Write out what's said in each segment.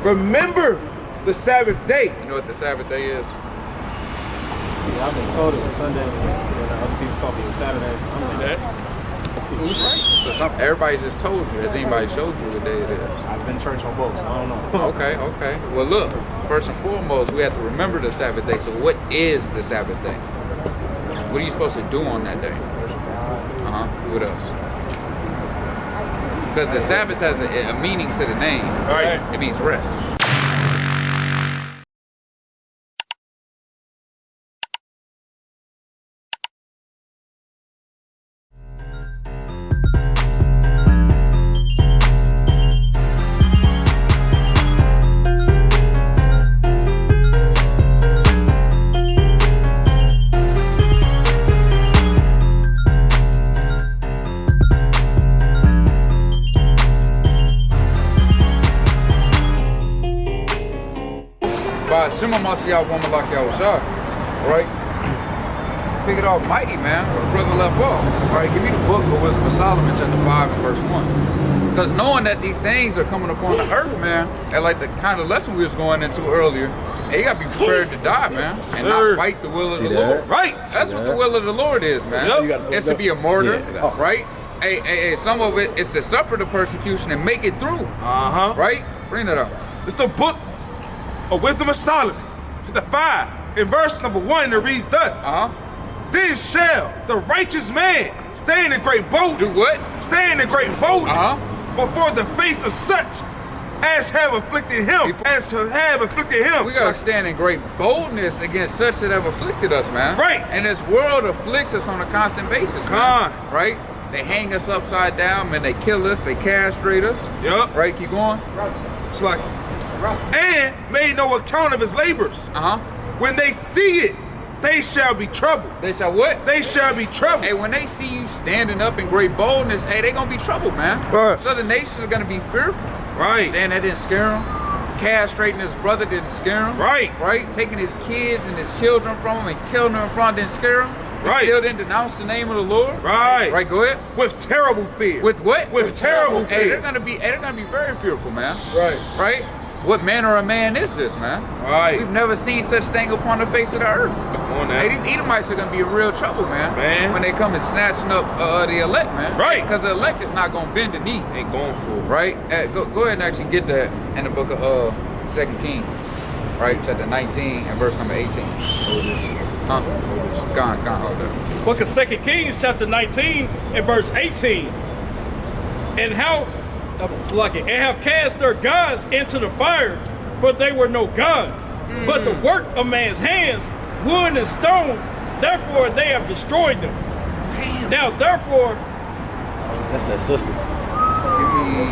remember the Sabbath day. You know what the Sabbath day is? See, I've been told it was Sunday when other people told me it was Saturday. See that? Who's right? So everybody just told you. Has anybody showed you what day it is? I've been to church on both, so I don't know. Okay. Well, look, first and foremost, we have to remember the Sabbath day. So what is the Sabbath day? What are you supposed to do on that day? What else? Because the Sabbath has a meaning to the name. Right. It means rest. By Shema Mashiach woman like Yahushua, right? Pick it off mighty, man, where the brother left off. All right, give me the book of Wisdom of Solomon, chapter 5 and verse 1. Because knowing that these things are coming upon the earth, man, and like the kind of lesson we was going into earlier, hey, you gotta be prepared to die, man, and not fight the will of the Lord. Right. That's what the will of the Lord is, man. Yep. It's to be a martyr, right? Hey, some of it is to suffer the persecution and make it through. Right? Bring that up. It's the book of Wisdom of Solomon, chapter 5, in verse number 1, it reads thus. Then shall the righteous man stand in great boldness. Do what? Stand in great boldness before the face of such as have afflicted him. We gotta stand in great boldness against such that have afflicted us, man. Right. And this world afflicts us on a constant basis, man. Right? They hang us upside down, man. They kill us. They castrate us. Yup. Right? Keep going. It's like, and made no account of his labors. When they see it, they shall be troubled. They shall what? They shall be troubled. Hey, when they see you standing up in great boldness, hey, they gonna be troubled, man. So the nations are gonna be fearful. Right. Then that didn't scare him. Castrating his brother didn't scare him. Right. Right? Taking his kids and his children from him and killing them in front didn't scare him. Right. Still didn't denounce the name of the Lord. Right. Right, go ahead. With terrible fear. With what? With terrible fear. Hey, they're gonna be very fearful, man. Right. Right? What manner of man is this, man? Right. We've never seen such thing upon the face of the earth. Come on now. Hey, these Edomites are gonna be in real trouble, man. When they come and snatching up the elect, man. Right. Because the elect is not gonna bend the knee. Ain't going for it. Right? Go ahead and actually get that in the book of 2 Kings. Right? Chapter 19 and verse number 18. Hold this. Gone, hold that. Book of 2 Kings, chapter 19 and verse 18. And have cast their gods into the fire, for they were no gods, but the work of man's hands, wood and stone, therefore they have destroyed them. Damn. Now therefore, That's that sister. Give me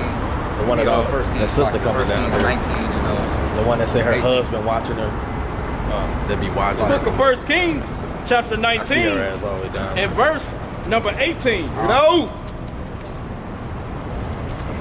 The one that first that sister coming down. 19 and The one that say her 18. husband watching her. That be watching. book of 1 Kings, chapter I see her 19 ass all the way down. and verse number 18. No.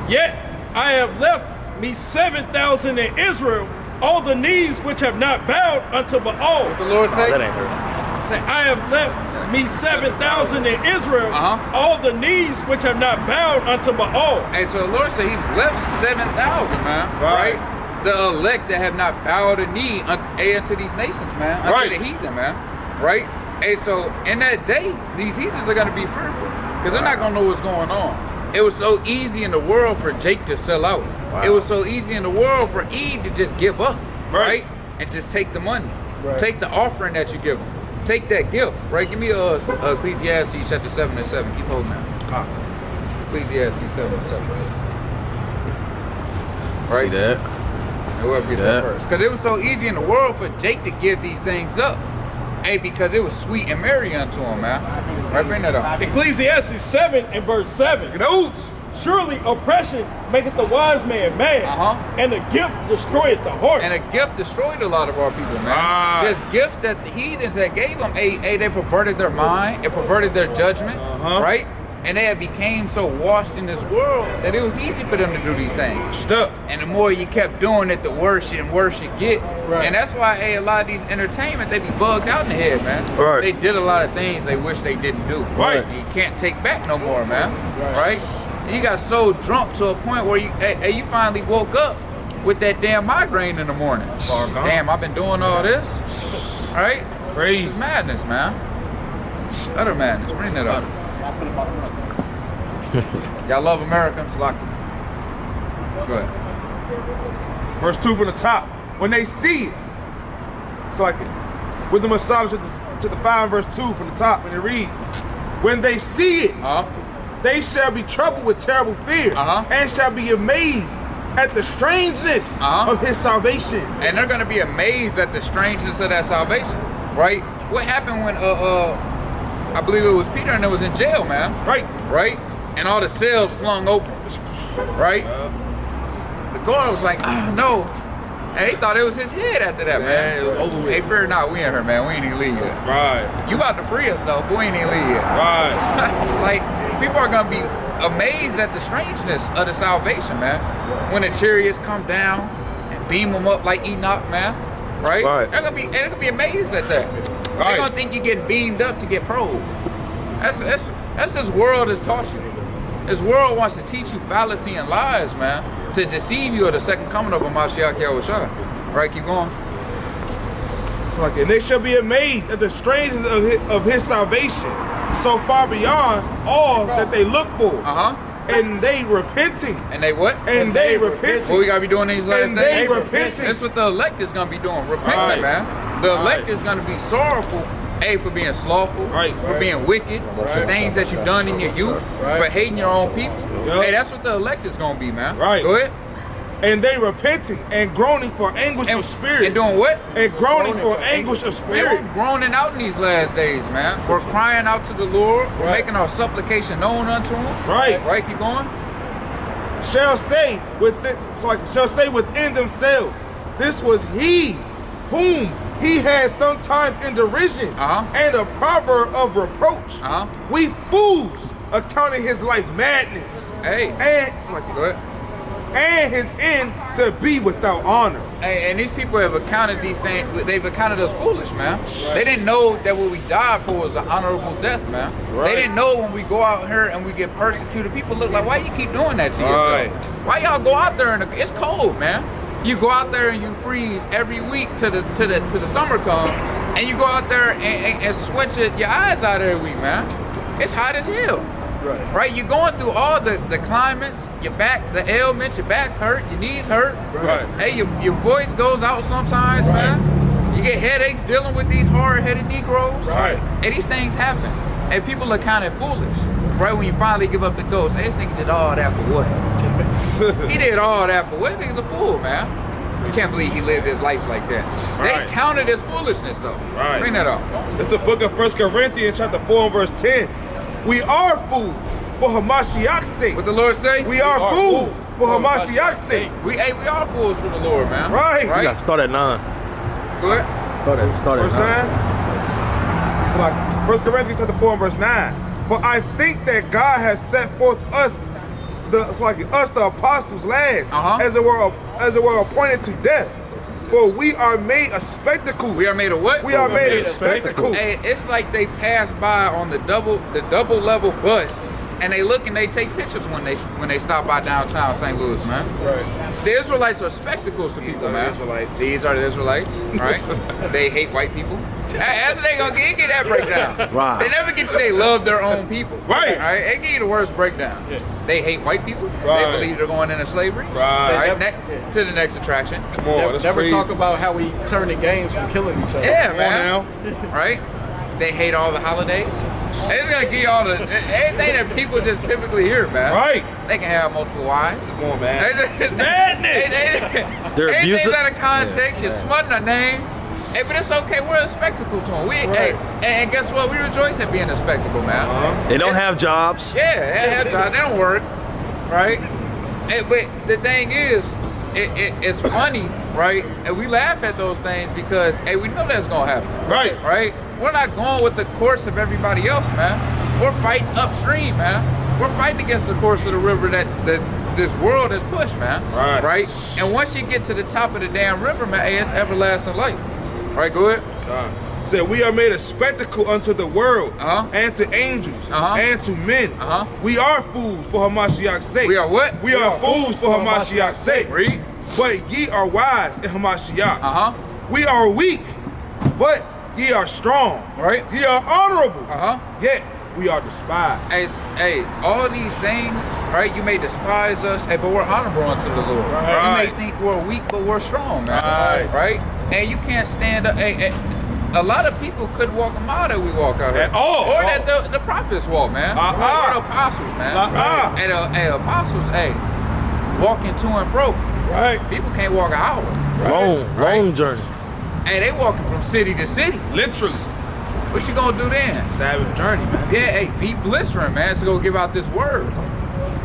Yet I have left me 7,000 in Israel, all the knees which have not bowed unto Baal. the Lord Oh, say, that ain't her. Say, I have left me 7,000 in Israel, all the knees which have not bowed unto Baal. hey, so the Lord said he's left 7,000, man. Right? The elect that have not bowed a knee unto these nations, man. Unto the heathen, man. Right? Hey, so in that day, these heathens are going to be fearful. Because they're not going to know what's going on. It was so easy in the world for Jake to sell out. It was so easy in the world for Eve to just give up. Right? And just take the money. Take the offering that you give them. Take that gift, right? Give me Ecclesiastes chapter 7 and 7. Keep holding that. Ecclesiastes 7 and 7. Right? See that? Whoever gets that first. Because it was so easy in the world for Jake to give these things up. Hey, because it was sweet and merry unto him, man. Right, bring that up. Ecclesiastes 7 and verse 7. Surely oppression maketh the wise man mad, and the gift destroyeth the heart. And a gift destroyed a lot of our people, man. This gift that the heathens that gave them, they perverted their mind, it perverted their judgment, right? And they had became so washed in this world that it was easy for them to do these things. And the more you kept doing it, the worse and worse you get. And that's why a lot of these entertainment, they be bugged out in the head, man. They did a lot of things they wish they didn't do. You can't take back no more, man. Right? You got so drunk to a point where you finally woke up with that damn migraine in the morning. Far gone. Damn, I've been doing all this. Right? Crazy. It's madness, man. Utter madness. Bring it up. Y'all love America? It's locked. Go ahead. Verse 2 from the top. When they see it, it's like wisdom of Solomon to the 5 verse 2 from the top, and it reads, when they see it, they shall be troubled with terrible fear, and shall be amazed at the strangeness of his salvation. And they're gonna be amazed at the strangeness of that salvation, right? What happened when I believe it was Peter and it was in jail, man. Right? And all the cells flung open. Right? The guard was like, oh no. And he thought it was his head after that, man. It was over with. Hey, fear not, we in here, man. We ain't even leave yet. Right. You about to free us though, but we ain't even leave yet. Right. Like, people are gonna be amazed at the strangeness of the salvation, man. When the chariots come down and beam them up like Enoch, man. Right? They're gonna be amazed at that. They're gonna think you're getting beamed up to get probed. That's this world has taught you. This world wants to teach you fallacy and lies, man, to deceive you of the second coming of Mashiach Yahushua. Right? Keep going. So like, and they shall be amazed at the strangeness of his salvation, so far beyond all that they look for. And they repenting. And they what? And they repenting. What we gotta be doing these last days? And they repenting. That's what the elect is gonna be doing. Repenting, man. The elect is gonna be sorrowful. A, for being slothful, for being wicked, for things that you've done in your youth, for hating your own people. Hey, that's what the elect is gonna be, man. Go ahead. And they repenting and groaning for anguish of spirit. And doing what? And groaning for anguish of spirit. We're groaning out in these last days, man. We're crying out to the Lord. We're making our supplication known unto him. Right, keep going. Shall say within themselves, this was he whom he had sometimes in derision and a proverb of reproach. We fools accounting his life madness. And his end to be without honor. Hey, and these people have accounted these things, they've accounted us foolish, man. They didn't know that what we died for was an honorable death, man. They didn't know when we go out here and we get persecuted, people look like, why you keep doing that to yourself? Why y'all go out there and it's cold, man? You go out there and you freeze every week to the summer come, and you go out there and sweat your eyes out every week, man. It's hot as hell. Right? You're going through all the climates, your back, the ailments, your back's hurt, your knees hurt. Hey, your voice goes out sometimes, man. You get headaches dealing with these hard-headed Negroes. And these things happen. And people are kind of foolish. Right when you finally give up the ghost, hey, this nigga did all that for what? He did all that for what? This nigga's a fool, man. You can't believe he lived his life like that. They counted as foolishness, though. Bring that up. It's the book of 1 Corinthians, chapter 4 and verse 10. We are fools for Hamashiach's sake. What the Lord say? We are fools for Hamashiach's sake. We are fools for the Lord, man. Right. Yeah, start at 9. Go ahead. Start at 9. So like 1 Corinthians chapter 4 and verse 9. But I think that God has set forth us, the apostles last, as it were appointed to death. For we are made a spectacle. We are made a what? We are made a spectacle. Hey, it's like they pass by on the double level bus, and they look and they take pictures when they stop by downtown St. Louis, man. The Israelites are spectacles to people, man. These are the Israelites, right? They hate white people. That's what they gonna get that breakdown. They never get you. They love their own people. They give you the worst breakdown. They hate white people. They believe they're going into slavery. To the next attraction. Come on, never talk about how we turn the games from killing each other. Yeah, man. Right? They hate all the holidays. They're just gonna give you all the anything that people just typically hear, man. They can have multiple wives. Come on, man. It's madness. They're abusive. Anything's out of context. You're smutting a name. Hey, but it's okay. We're a spectacle to them. And guess what? We rejoice at being a spectacle, man. They don't have jobs. Yeah, they have jobs. They don't work, right? But the thing is, it's funny, right? And we laugh at those things because, hey, we know that's gonna happen. Right? We're not going with the course of everybody else, man. We're fighting upstream, man. We're fighting against the course of the river that this world has pushed, man. Right? And once you get to the top of the damn river, man, hey, it's everlasting life. Right, go ahead. Said we are made a spectacle unto the world, and to angels, and to men. We are fools for Hamashiach's sake. We are what? We are fools for Hamashiach's sake. Read. but ye are wise in Hamashiach. Uh-huh. We are weak, but ye are strong. Right. Ye are honorable, Uh-huh. yet we are despised. Hey, all these things, right? You may despise us, but we're honorable unto the Lord. Right. You may think we're weak, but we're strong, man. Right. Right? And you can't stand up. Hey, a lot of people couldn't walk a mile that we walk out here. At all. Or that the prophets walk, man. Or the apostles, man. And apostles, walking to and fro. Right. People can't walk an hour. Long journey. Hey, they walking from city to city. Literally. What you gonna do then? Sabbath journey, man. Yeah, hey, feet blistering, man, to go give out this word.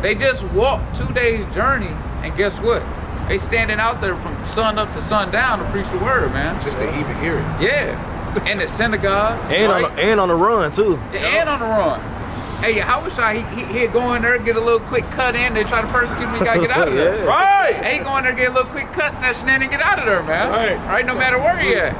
They just walked 2 days journey, and guess what? They standing out there from sun up to sundown to preach the word, man. Just to even hear it. Yeah, in the synagogues, And on the run too. and on the run. Hey, how wish he'd go in there, get a little quick cut in, they try to persecute me, gotta get out of there. Yeah. Right. Hey, go in there, get a little quick cut session in and get out of there, man. Right, no matter where you at.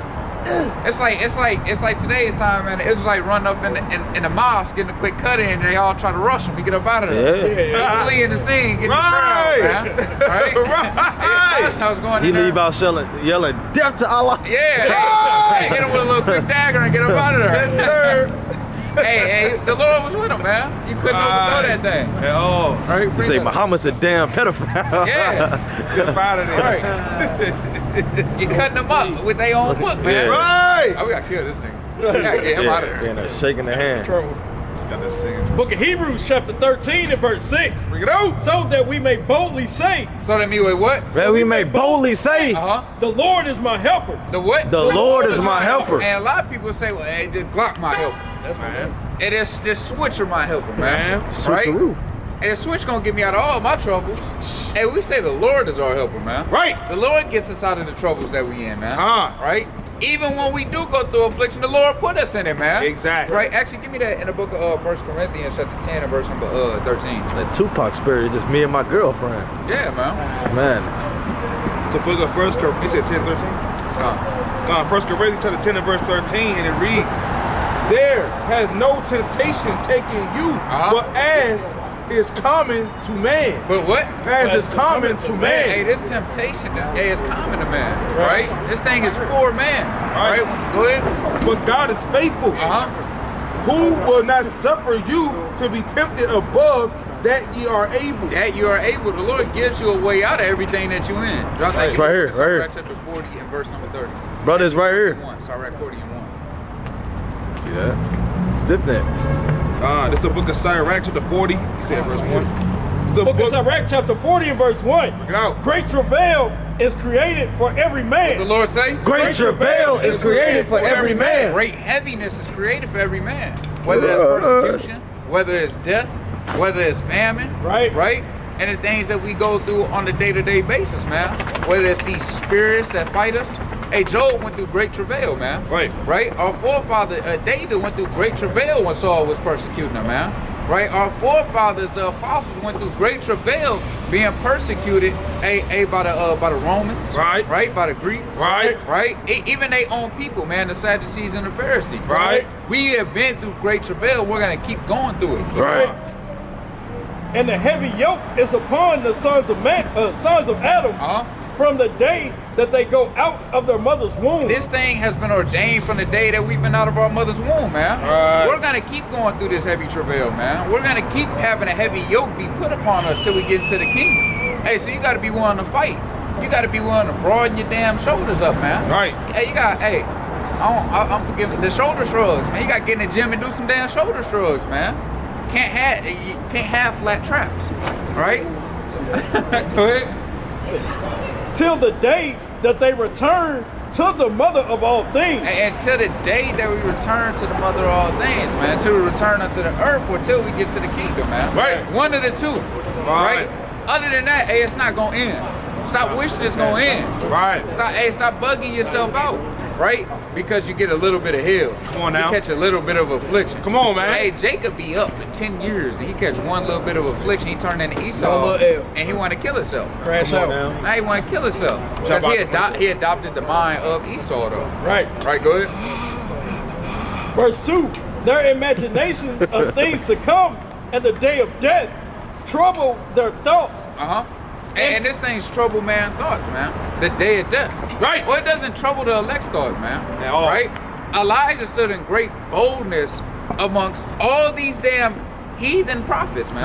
It's like today's time, man. It was like running up in the mosque, getting a quick cut in, and they all try to rush him to get up out of there. Yeah. Flee in the scene, get in the crowd, man. Right? Right. I was going He in there. leave out yelling death to Allah. Yeah, hey, hit him with a little quick dagger and get up out of there. Yes, sir. Hey, the Lord was with him, man. You couldn't overthrow that thing. At all. Right? He say Muhammad's a damn pedophile. Yeah, Get up out of there. right. You cutting them up with their own foot, man. Yeah. Right. Oh, we gotta kill this nigga. We gotta get him out of there. And shaking the hand. Just got this singing. Book of Hebrews chapter 13 and verse 6. Bring it out. So that we may boldly say, So that mean, wait, what? That we may boldly say, Uh-huh. the Lord is my helper. The what? the Lord is my helper. And a lot of people say, well, hey, the Glock my helper. That's my man. And this switcher my helper, man. Man. Switcheroo. And the switch gonna get me out of all my troubles. And we say the Lord is our helper, man. Right. The Lord gets us out of the troubles that we in, man. Uh-huh. Right? Even when we do go through affliction, the Lord put us in it, man. Exactly. Right? Actually, give me that in the book of 1 Corinthians chapter 10 and verse number 13. That Tupac spirit is just me and my girlfriend. Yeah, man. Man. So book of First Corinthians, you said 10, 13? First Corinthians chapter 10 and verse 13, and it reads, there has no temptation taken you, but as is common to man. But what? As is common to man. Hey, this temptation is common to man, right? This thing is for man, right? Go ahead. But God is faithful, who will not suffer you to be tempted above that ye are able. That you are able. The Lord gives you a way out of everything that you in. Drop that It's right here, right here. Sirach chapter 40 and verse number 30. Brother, it's right here. Sirach 40 and 1. See that? Stiff neck. This is the book of Sirach chapter 40. You said verse 1. It's the Book of Sirach chapter 40 and verse 1. Bring it out. Great travail is created for every man. The Lord say? Great travail is created for every man. Great heaviness is created for every man. Whether it's persecution, whether it's death, whether it's famine, right? And the things that we go through on a day-to-day basis, man. Whether it's these spirits that fight us. Hey, Job went through great travail, man. Right. Our forefather, David, went through great travail when Saul was persecuting him, man. Right? Our forefathers, the apostles, went through great travail being persecuted, by the Romans, right? By the Greeks, right? Even their own people, man, the Sadducees and the Pharisees, right? We have been through great travail. We're gonna keep going through it, right? And the heavy yoke is upon the sons of Adam from the day that they go out of their mother's womb. This thing has been ordained from the day that we've been out of our mother's womb, man. We're gonna keep going through this heavy travail, man. We're gonna keep having a heavy yoke be put upon us till we get into the kingdom. Hey, so you gotta be willing to fight. You gotta be willing to broaden your damn shoulders up, man. Right. Hey, I'm forgiving the shoulder shrugs, man. You gotta get in the gym and do some damn shoulder shrugs, man. You can't have flat traps, right? Go ahead. Till the day that they return to the mother of all things. And till the day that we return to the mother of all things, man. Till we return unto the earth or till we get to the kingdom, man. Right. One of the two. Right. Other than that, hey, it's not gonna end. Stop wishing it's gonna end. Right. Stop bugging yourself out. Right? Because you get a little bit of hell. Come on now. You catch a little bit of affliction. Come on, man. Hey, Jacob be up for 10 years and he catch one little bit of affliction. He turned into Esau and he want to kill himself. Crash out. Now he want to kill himself. Because he adopted the mind of Esau, though. Right. Right, go ahead. Verse 2. Their imagination of things to come and the day of death trouble their thoughts. And this thing's trouble man thoughts, man. The day of death. Right. Well, it doesn't trouble the elect's thoughts, man. At all. Right? Elijah stood in great boldness amongst all these damn heathen prophets, man.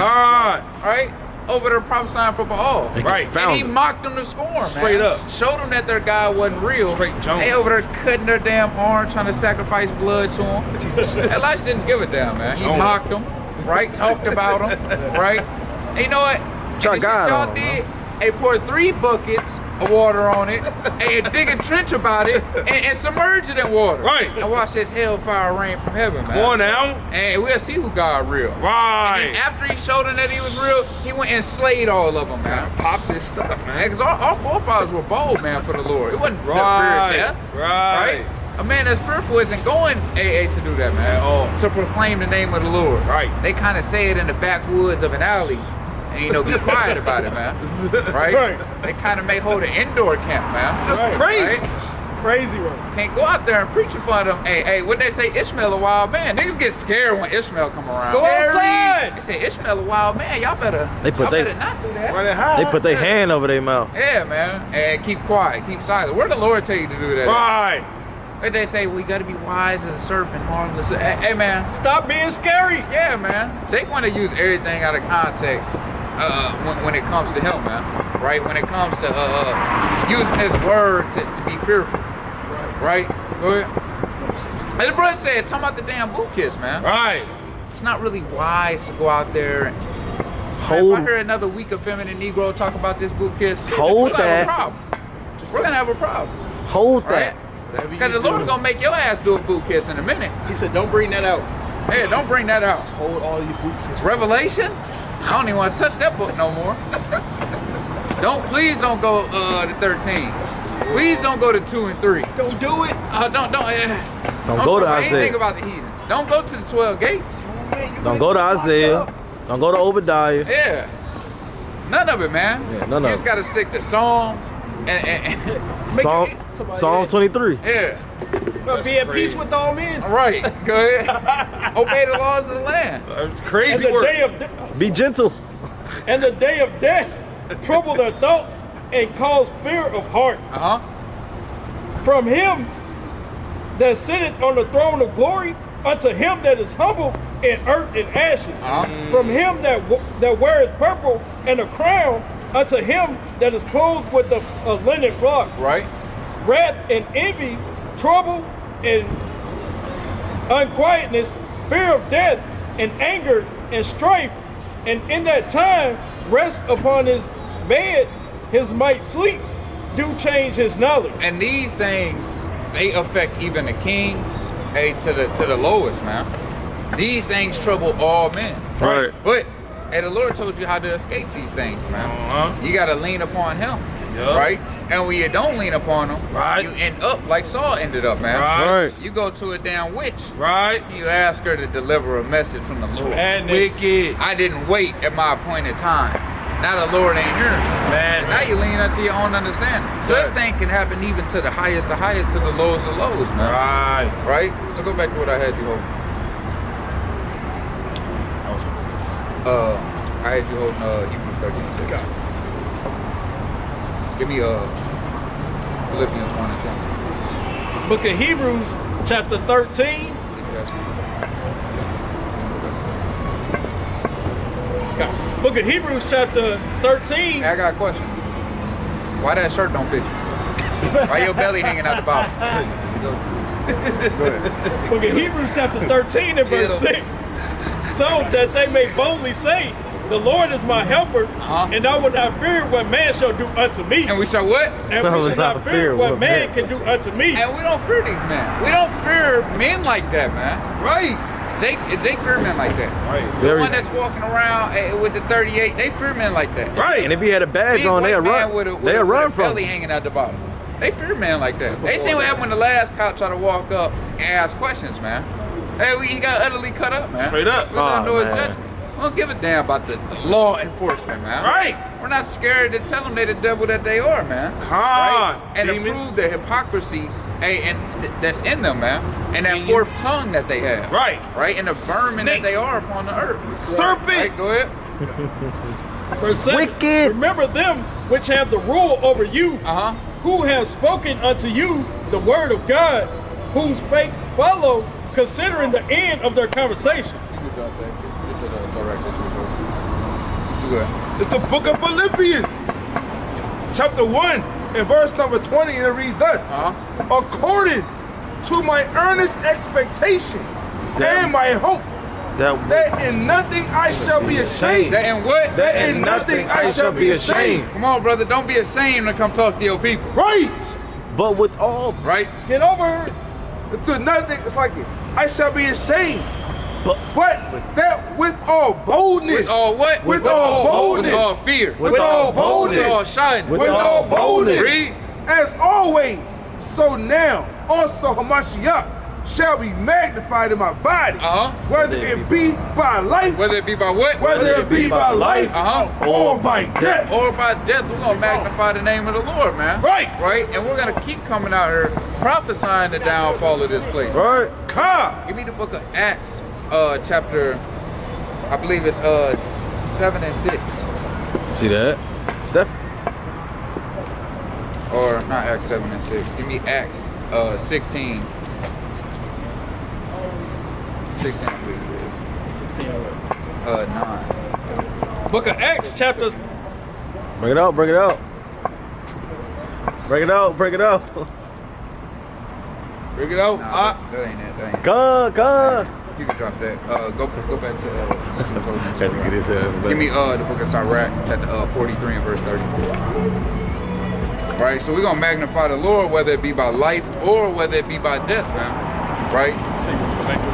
Right? Over there prophesying for Baal. Right. And he mocked them to scorn, Straight man. up. Showed them that their God wasn't real. Straight Jones. They over there cutting their damn arm, trying to sacrifice blood to him. Elijah didn't give a damn, man. He Jones. mocked them, right? Talked about them, right? And you know what? Try And the God shit y'all on 'em, did, they poured 3 buckets of water on it, and dig a trench about it, and submerge it in water. Right. And watch this hellfire rain from heaven, man. Come on now. And we'll see who God real. Right. And after he showed them that he was real, he went and slayed all of them, man. Pop this stuff, man. Because our forefathers were bold, man, for the Lord. It wasn't the fear of Right. death. Right. A man that's fearful isn't going AA to do that, man. At all. To proclaim the name of the Lord. Right. They kind of say it in the backwoods of an alley. And, you know, be quiet about it, man. Right? Right. They kind of may hold an indoor camp, man. That's Right. crazy. Right? Crazy one. Can't go out there and preach in front of them. Hey, what they say? Ishmael a wild man. Niggas get scared when Ishmael come around. Go outside. They say Ishmael a wild man. Y'all better, They put y'all they- better not do that. Running high. They put their hand over their mouth. Yeah, man. And keep quiet, keep silent. Where the Lord tell you to do that? Right. But they say we gotta be wise as a serpent, harmless. Hey, man. Stop being scary. Yeah, man. Jake want to use everything out of context when it comes to him, man. Right? When it comes to using this word to be fearful. Right? Go ahead. And the brother said, talking about the damn boot kiss, man. Right. It's not really wise to go out there and Hold- if I hear another weak, effeminate Negro talk about this boot kiss, Hold we're gonna have that. a problem. We're gonna have a problem. Hold Right? that. Whatever you Because the do, Lord gonna make your ass do a boot kiss in a minute. He said, don't bring that out. Hey, don't bring that out. hold all your boot kids. Revelation? I don't even want to touch that book no more. Please don't go to 13. Please don't go to 2 and 3. Don't do it. Don't Don't go to talk anything Isaiah. about the heathens. Don't go to the 12 gates. Don't go to Isaiah. Don't go to Obadiah. Yeah. None of it, man. Yeah, none you of just it. got to stick to Psalms and make Psalm, it, Psalm 23. yeah. But be at crazy. peace with all men. All right. Go ahead. Obey the laws of the land. It's And crazy the work. day of death. Be gentle. And the day of death trouble their thoughts and cause fear of heart. Uh-huh. From him that sitteth on the throne of glory unto him that is humble in earth and ashes. Uh-huh. From him that weareth purple and a crown unto him that is clothed with a linen flock. Right? Wrath and envy, trouble and unquietness, fear of death and anger and strife. And in that time rest upon his bed, his might sleep, do change his knowledge. And these things, they affect even the kings, to the lowest, man. These things trouble all men. Right. But the Lord told you how to escape these things, man. Uh-huh. You gotta lean upon him. Yup. Right? And when you don't lean upon him, Right. you end up like Saul ended up, man. Right. You go to a damn witch. Right. You ask her to deliver a message from the Lord. Madness. Wicked. I didn't wait at my appointed time. Now the Lord ain't here. And now you lean unto your own understanding. So this thing can happen even to the highest, to the lowest of lows, man. Right. Right? So go back to what I had you hold. I had you holding Hebrews 13:6. Give me Philippians 1 and 10. Book of Hebrews, chapter 13. Book of Hebrews, chapter 13. Hey, I got a question. Why that shirt don't fit you? Why your belly hanging out the bottom? Go ahead. Book of Hebrews, chapter 13 and verse 6. So that they may boldly say, the Lord is my helper, and I will not fear what man shall do unto me. And we shall what? And we shall not fear what man can do unto me. And we don't fear these men. We don't fear men like that, man. Right. Jake fear men like that. Right. The Very. one that's walking around with the 38, they fear men like that. Right. And if he had a badge Big on, white they'll man run. with a They'll run with a from belly him. hanging out the bottom. They fear men like that. They seen what happened when the last cop tried to walk up and ask questions, man. Hey, he got utterly cut up, man. Straight up. We don't Oh, know his man. judgment. We don't give a damn about the law enforcement, man. Right. We're not scared to tell them they the devil that they are, man. Con. And to Demons. prove the hypocrisy that's in them, man. And that Demons. fourth tongue that they have. Right. Right? And the vermin Snake. that they are upon the earth. Serpent. Right, go ahead. Verse 7. Wicked. Remember them which have the rule over you, who have spoken unto you the word of God, whose faith follow, considering the end of their conversation. You can drop that. It's all right. You good. It's the book of Philippians, chapter 1, and verse number 20, and it reads thus. According to my earnest expectation and my hope, that in nothing I shall be ashamed. That in what? That in nothing I shall be ashamed. Come on, brother. Don't be ashamed to come talk to your people. Right. But with all, Right? Get over it. To nothing, it's like I shall be ashamed. but That with all boldness. With all what? With all boldness. With all fear. With all boldness. With all shyness. With all boldness. Read. As always, so now also Hamashiach shall be magnified in my body, whether it be by life, Whether it be by what? whether it be by life, or by death. Or by death, we're gonna magnify the name of the Lord, man. Right. Right? And we're gonna keep coming out here prophesying the downfall of this place. right? Ka. Give me the book of Acts, chapter, I believe it's 7 and 6. See that? Steph. Or not Acts 7 and 6. Give me Acts 16. 16, I believe it is. 16. 9. Book of Acts, chapter. Bring it out. Bring it out. Bring it out. Bring it out. Bring it out. Nah, that ain't it. That ain't it. God. You can drop that. Go back to what you was holding. Had to get his head back. Give me the book of Sirach, chapter 43 and verse 30. Right, so we're gonna magnify the Lord, whether it be by life or whether it be by death, man. Right? So you go back to it.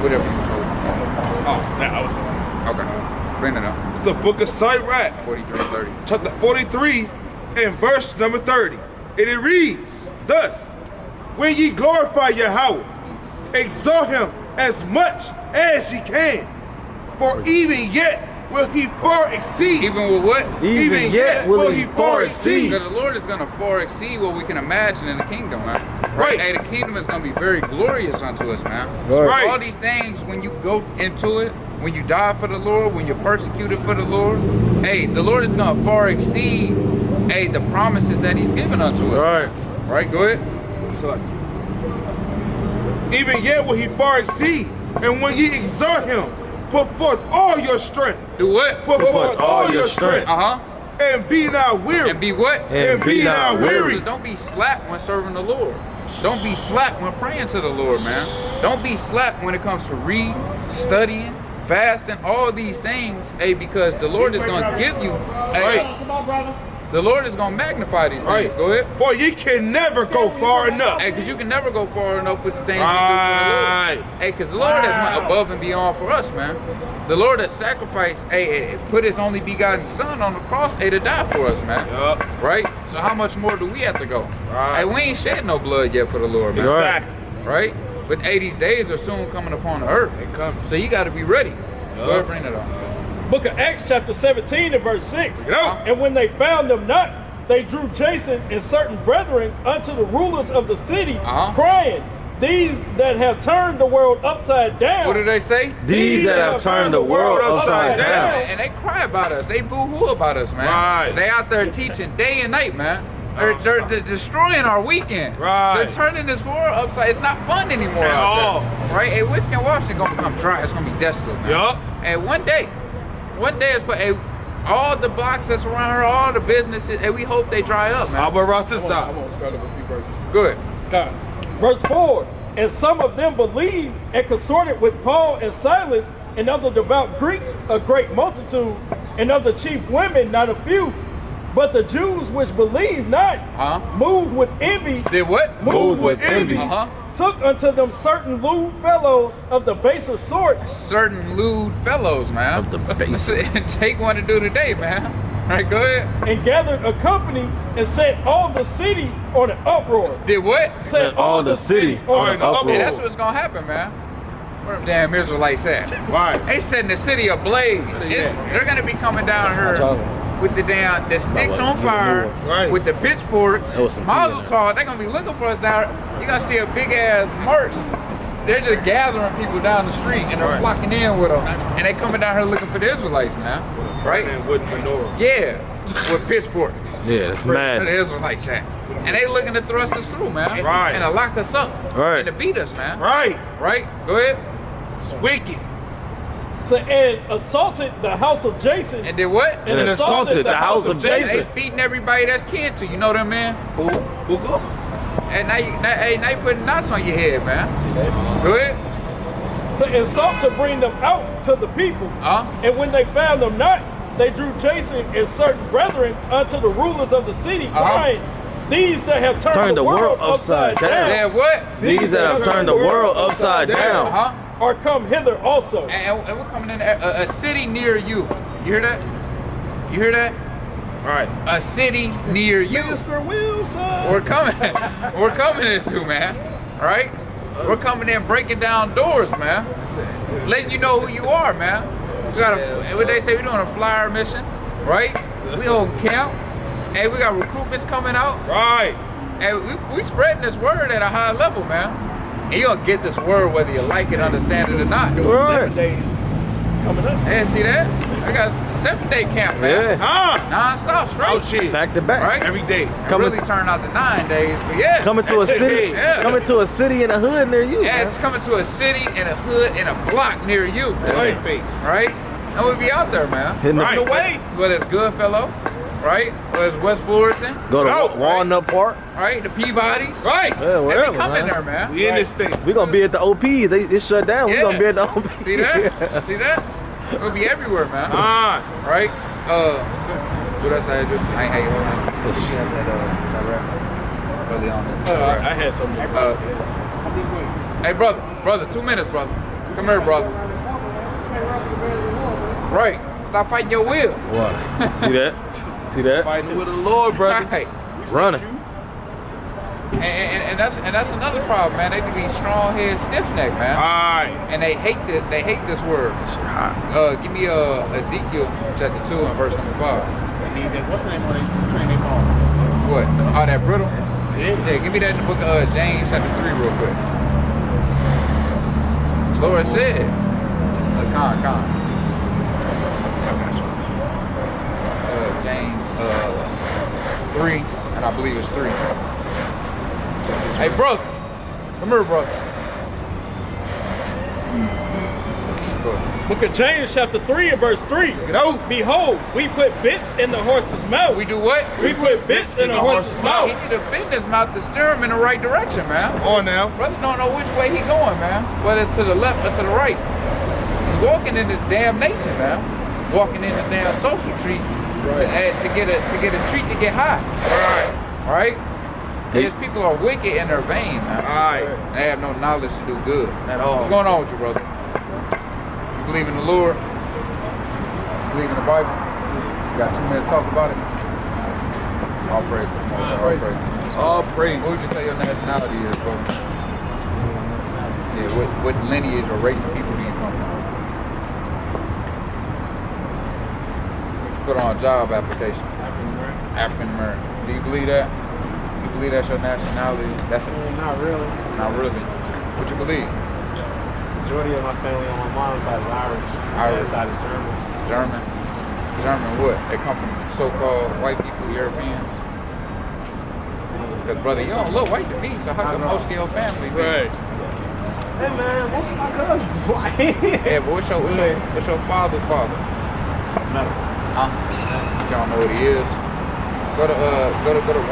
Whatever you told. Oh, nah, I was. Okay, bring it up. It's the book of Sirach, 43 and 30. chapter 43, and verse number 30. And it reads thus: when ye glorify Yahweh, exalt him as much as ye can, for even yet will he far exceed. Even with what? Even yet will he far exceed. Because the Lord is gonna far exceed what we can imagine in the kingdom, man. Right. Hey, the kingdom is gonna be very glorious unto us, man. Right. All these things, when you go into it, when you die for the Lord, when you're persecuted for the Lord, hey, the Lord is gonna far exceed, hey, the promises that He's given unto us. Right. Right. Go ahead. So, even yet will he far exceed. And when ye exalt him, put forth all your strength. Do what? Put forth all your strength. And be not weary. And be what? And be not weary. So don't be slack when serving the Lord. Don't be slack when praying to the Lord, man. Don't be slack when it comes to read, studying, fasting, all these things, hey, because the Lord is going to give you, hey, the Lord is going to magnify these things. Right. Go ahead. For ye can never go far enough. Hey, because you can never go far enough with the things you do for the Lord. Hey, because the Lord has went above and beyond for us, man. The Lord has sacrificed, hey, put His only begotten Son on the cross, hey, to die for us, man. Yup. Right? So how much more do we have to go? Right. Hey, we ain't shed no blood yet for the Lord, man. Exactly. Right? But 80s days are soon coming upon the earth. They coming. So you got to be ready. Go ahead, bring it up. Book of Acts, chapter 17 and verse 6. Get out. And when they found them not, they drew Jason and certain brethren unto the rulers of the city, crying, these that have turned the world upside down. What do they say? These that have turned the world upside down. And they cry about us. They boo-hoo about us, man. Right. They out there teaching day and night, man. They're destroying our weekend. Right. They're turning this world upside. It's not fun anymore At out all. there. Right? Hey, Whisky and Washington gonna become dry. It's gonna be desolate, man. Yup. Hey, one day it's hey, all the blocks that's around here, all the businesses, hey, we hope they dry up, man. How about right this I'm side? going to start up a few verses. Good. God. Verse 4. And some of them believed and consorted with Paul and Silas, and of the devout Greeks a great multitude, and of the chief women not a few. But the Jews which believed not, moved with envy, Did what? Moved with envy. took unto them certain lewd fellows of the baser sort, Certain lewd fellows, man. Of the base. Jake want to do today, man. Right, go ahead. and gathered a company, and set all the city on an uproar. Did what? Set all the city on an an uproar. uproar. Hey, that's what's gonna happen, man. Where them damn Israelites at? Right. They setting the city ablaze. They're gonna be coming down here with the sticks on fire, Right. with the pitchforks, That was some Mazel tea in tov. They're gonna be looking for us down. You're gonna see a big ass march. They're just gathering people down the street and they're Right. flocking in with them, and they coming down here looking for the Israelites, man. right? And wooden menorah. Yeah, with pitchforks. Yeah, that's And the mad. Israelites at. And they looking to thrust us through, man. Right. And to lock us up. Right. And to beat us, man. Right. Right? Go ahead. It's wicked. So, and assaulted the house of Jason. And did what? And assaulted the house of They Jason. beating everybody that's kin to. You know them, man? Who go? And now you putting knots on your head, man. Go ahead. So, and sought to bring them out to the people. Uh-huh. And when they found them not, they drew Jason and certain brethren unto the rulers of the city, crying, these that have turned the world upside down. Yeah, what? These that have turned the world upside down. Uh-huh. Are come hither also. And we're coming in a city near you. You hear that? You hear that? Right. A city near you. Mr. Wilson. We're coming. We're coming into, man. Right? We're coming in breaking down doors, man. Letting you know who you are, man. We got what they say, we're doing a flyer mission, right? We holding camp. Hey, we got recruitments coming out. Right. And we spreading this word at a high level, man. And you're gonna get this word whether you like it, understand it or not. Right. 7 days coming up. Hey, see that? I got a 7-day camp, man. Yeah. Huh? Non-stop, straight. Out shit. Back to back. Right? Every day. It Coming- really turned out to 9 days, but yeah. Coming to a city. Yeah. Coming to a city in a hood near you. Yeah, man. it's coming to a city and a hood and a block near you, Right. Face. right? And we'll be out there, man. Hitting the- Right. The way. Whether it's Goodfellow, right? Whether it's West Florissant, Go to Out, Walnut Park. right? The Peabodys. Right. Yeah, Hey, wherever, we coming man. there, man. We in this thing. We gonna be at the OP. They shut down. We Yeah. gonna be at the OP. See that? See that? We'll be everywhere, man. Ah. Right? What else I do? Hey, hold on. You have that, early on. I had something. Hey, brother, 2 minutes, brother. Come here, brother. Right. Stop fighting your will. What? See that? See that? Fighting with the Lord, brother. Right. Running. And that's another problem, man. They can be strong head, stiff neck, man. Right. And they hate this word. Give me Ezekiel chapter 2 and verse number 5. What's the name of the train they call? What? Oh, that brittle? Yeah, give me that in the book of James chapter 3 real quick. Lord said, Con. James 3, and I believe it's 3. Hey, brother. Come here, brother. Go ahead. Book of James chapter 3 and verse 3. Get out. Behold, we put bits in the horse's mouth. We do what? We put bits in the horse's He mouth. need to bend his mouth to steer him in the right direction, man. Come on now. Brother don't know which way he going, man. Whether it's to the left or to the right. He's walking into damnation, man. Walking into damn social treats to get a treat to get high. Right? His people are wicked and they're vain, man. Right. They have no knowledge to do good. At all. What's going on with you, brother? You believe in the Lord? You believe in the Bible? You got 2 minutes to talk about it? All praises. All praises. All What would praises. you say your nationality is, brother? Yeah, what lineage or race of people do you come from? Put on a job application. African American. Do you believe that? You believe that's your nationality? That's Not really. not really. What you believe? Majority of my family on my mom's side is Irish. Irish. Dad's side is German. German? German what? They come from so-called white people, Europeans? Because, brother, you don't look white to me, so how come most of your family be? Right. Hey man, most of my cousins is white. Yeah, but what's your father's father? No. Huh? You don't know what he is. Go to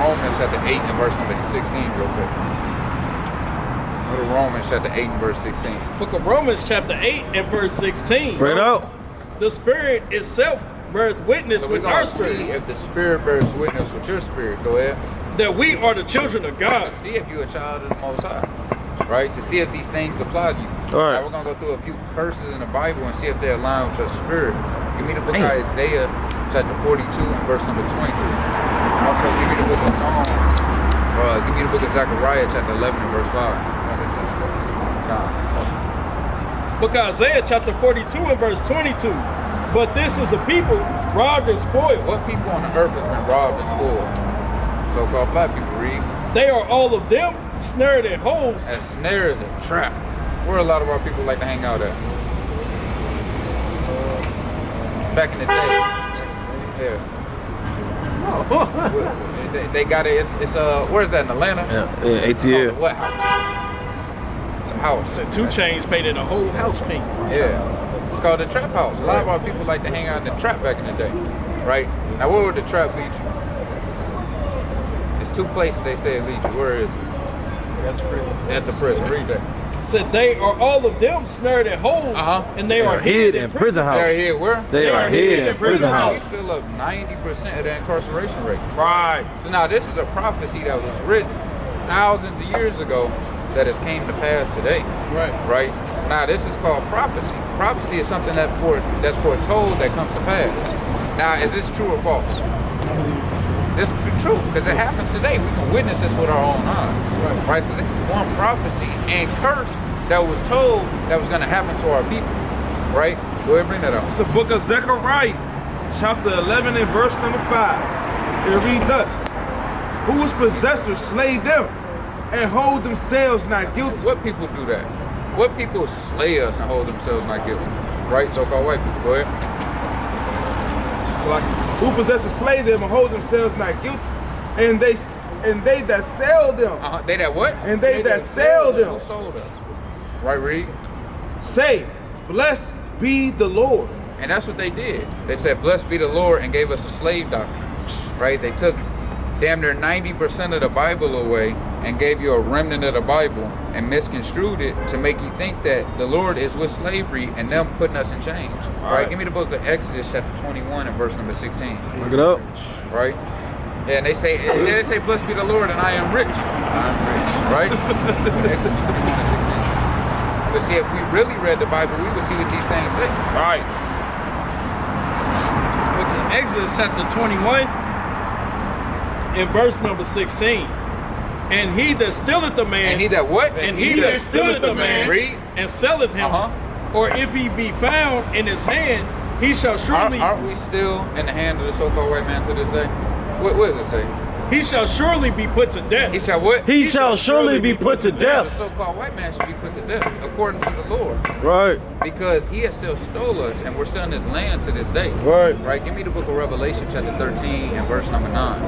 Romans chapter 8 and verse number 16 real quick. Go to Romans chapter 8 and verse 16. Book of Romans chapter 8 and verse 16. Bring it out. The Spirit itself beareth witness So we're with gonna our see spirit if the Spirit bears witness with your spirit. Go ahead. that we are the children of God. To see if you're a child of the Most High. Right? To see if these things apply to you. All right. Now we're gonna go through a few curses in the Bible and see if they align with your spirit. Give me the book of Isaiah chapter 42 and verse number 22. Also give me the book of Psalms. Give me the book of Zechariah chapter 11 and verse 5. Book of Isaiah chapter 42 and verse 22. But this is a people robbed and spoiled. What people on the earth has been robbed and spoiled? So-called black people, read. They are all of them snared in holes. And snares and trap. Where a lot of our people like to hang out at? Back in the day, Yeah. They got it. It's where is that in Atlanta? Yeah, ATL. What house? It's a house. So 2 Chainz painted a whole house pink. Yeah. It's called the Trap House. A lot of our people like to hang out in the trap back in the day, right? Now, where would the trap lead you? It's 2 places they say it leads you. Where is it? At the prison. Read that. Said they are all of them snared at holes, and they are hid in prison house. They're here where? They are hid in prison We house. fill up 90% of the incarceration rate. Right. So now this is a prophecy that was written thousands of years ago that has came to pass today. Right? Now this is called prophecy. Prophecy is something that's foretold that comes to pass. Now, is this true or false? This is true, because it happens today. We can witness this with our own eyes. Right? So this is one prophecy and curse that was told that was going to happen to our people. Right? Go ahead, bring that up. It's the book of Zechariah, chapter 11 and verse number 5. It reads thus: whose possessors slay them and hold themselves not guilty. What people do that? What people slay us and hold themselves not guilty? Right? So-called white people. Go ahead. So like, who possesses slay them and hold themselves not guilty, and they that sell them. They that what? And they that sell them. Who sold us? Right, read. Say, blessed be the Lord. And that's what they did. They said, blessed be the Lord, and gave us a slave doctrine. Right? They took damn near 90% of the Bible away and gave you a remnant of the Bible and misconstrued it to make you think that the Lord is with slavery and them putting us in chains. Right? Give me the book of Exodus chapter 21 and verse number 16. Look it up. Right? And they say, blessed be the Lord, and I am rich. I'm rich. Right? Exodus 21 and 16. But see, if we really read the Bible, we would see what these things say. Right. Exodus chapter 21 in verse number 16. And he that stealeth a man, And he that what? and he that stealeth a man, Read. and selleth him, or if he be found in his hand, he shall surely Aren't we still in the hand of the so-called white man to this day? What does it say? he shall surely be put to death. He shall what? He shall surely be put to The death. so-called white man should be put to death, according to the Lord. Right. Because he has still stole us, and we're still in his land to this day. Right. Right? Give me the book of Revelation, chapter 13, and verse number 9.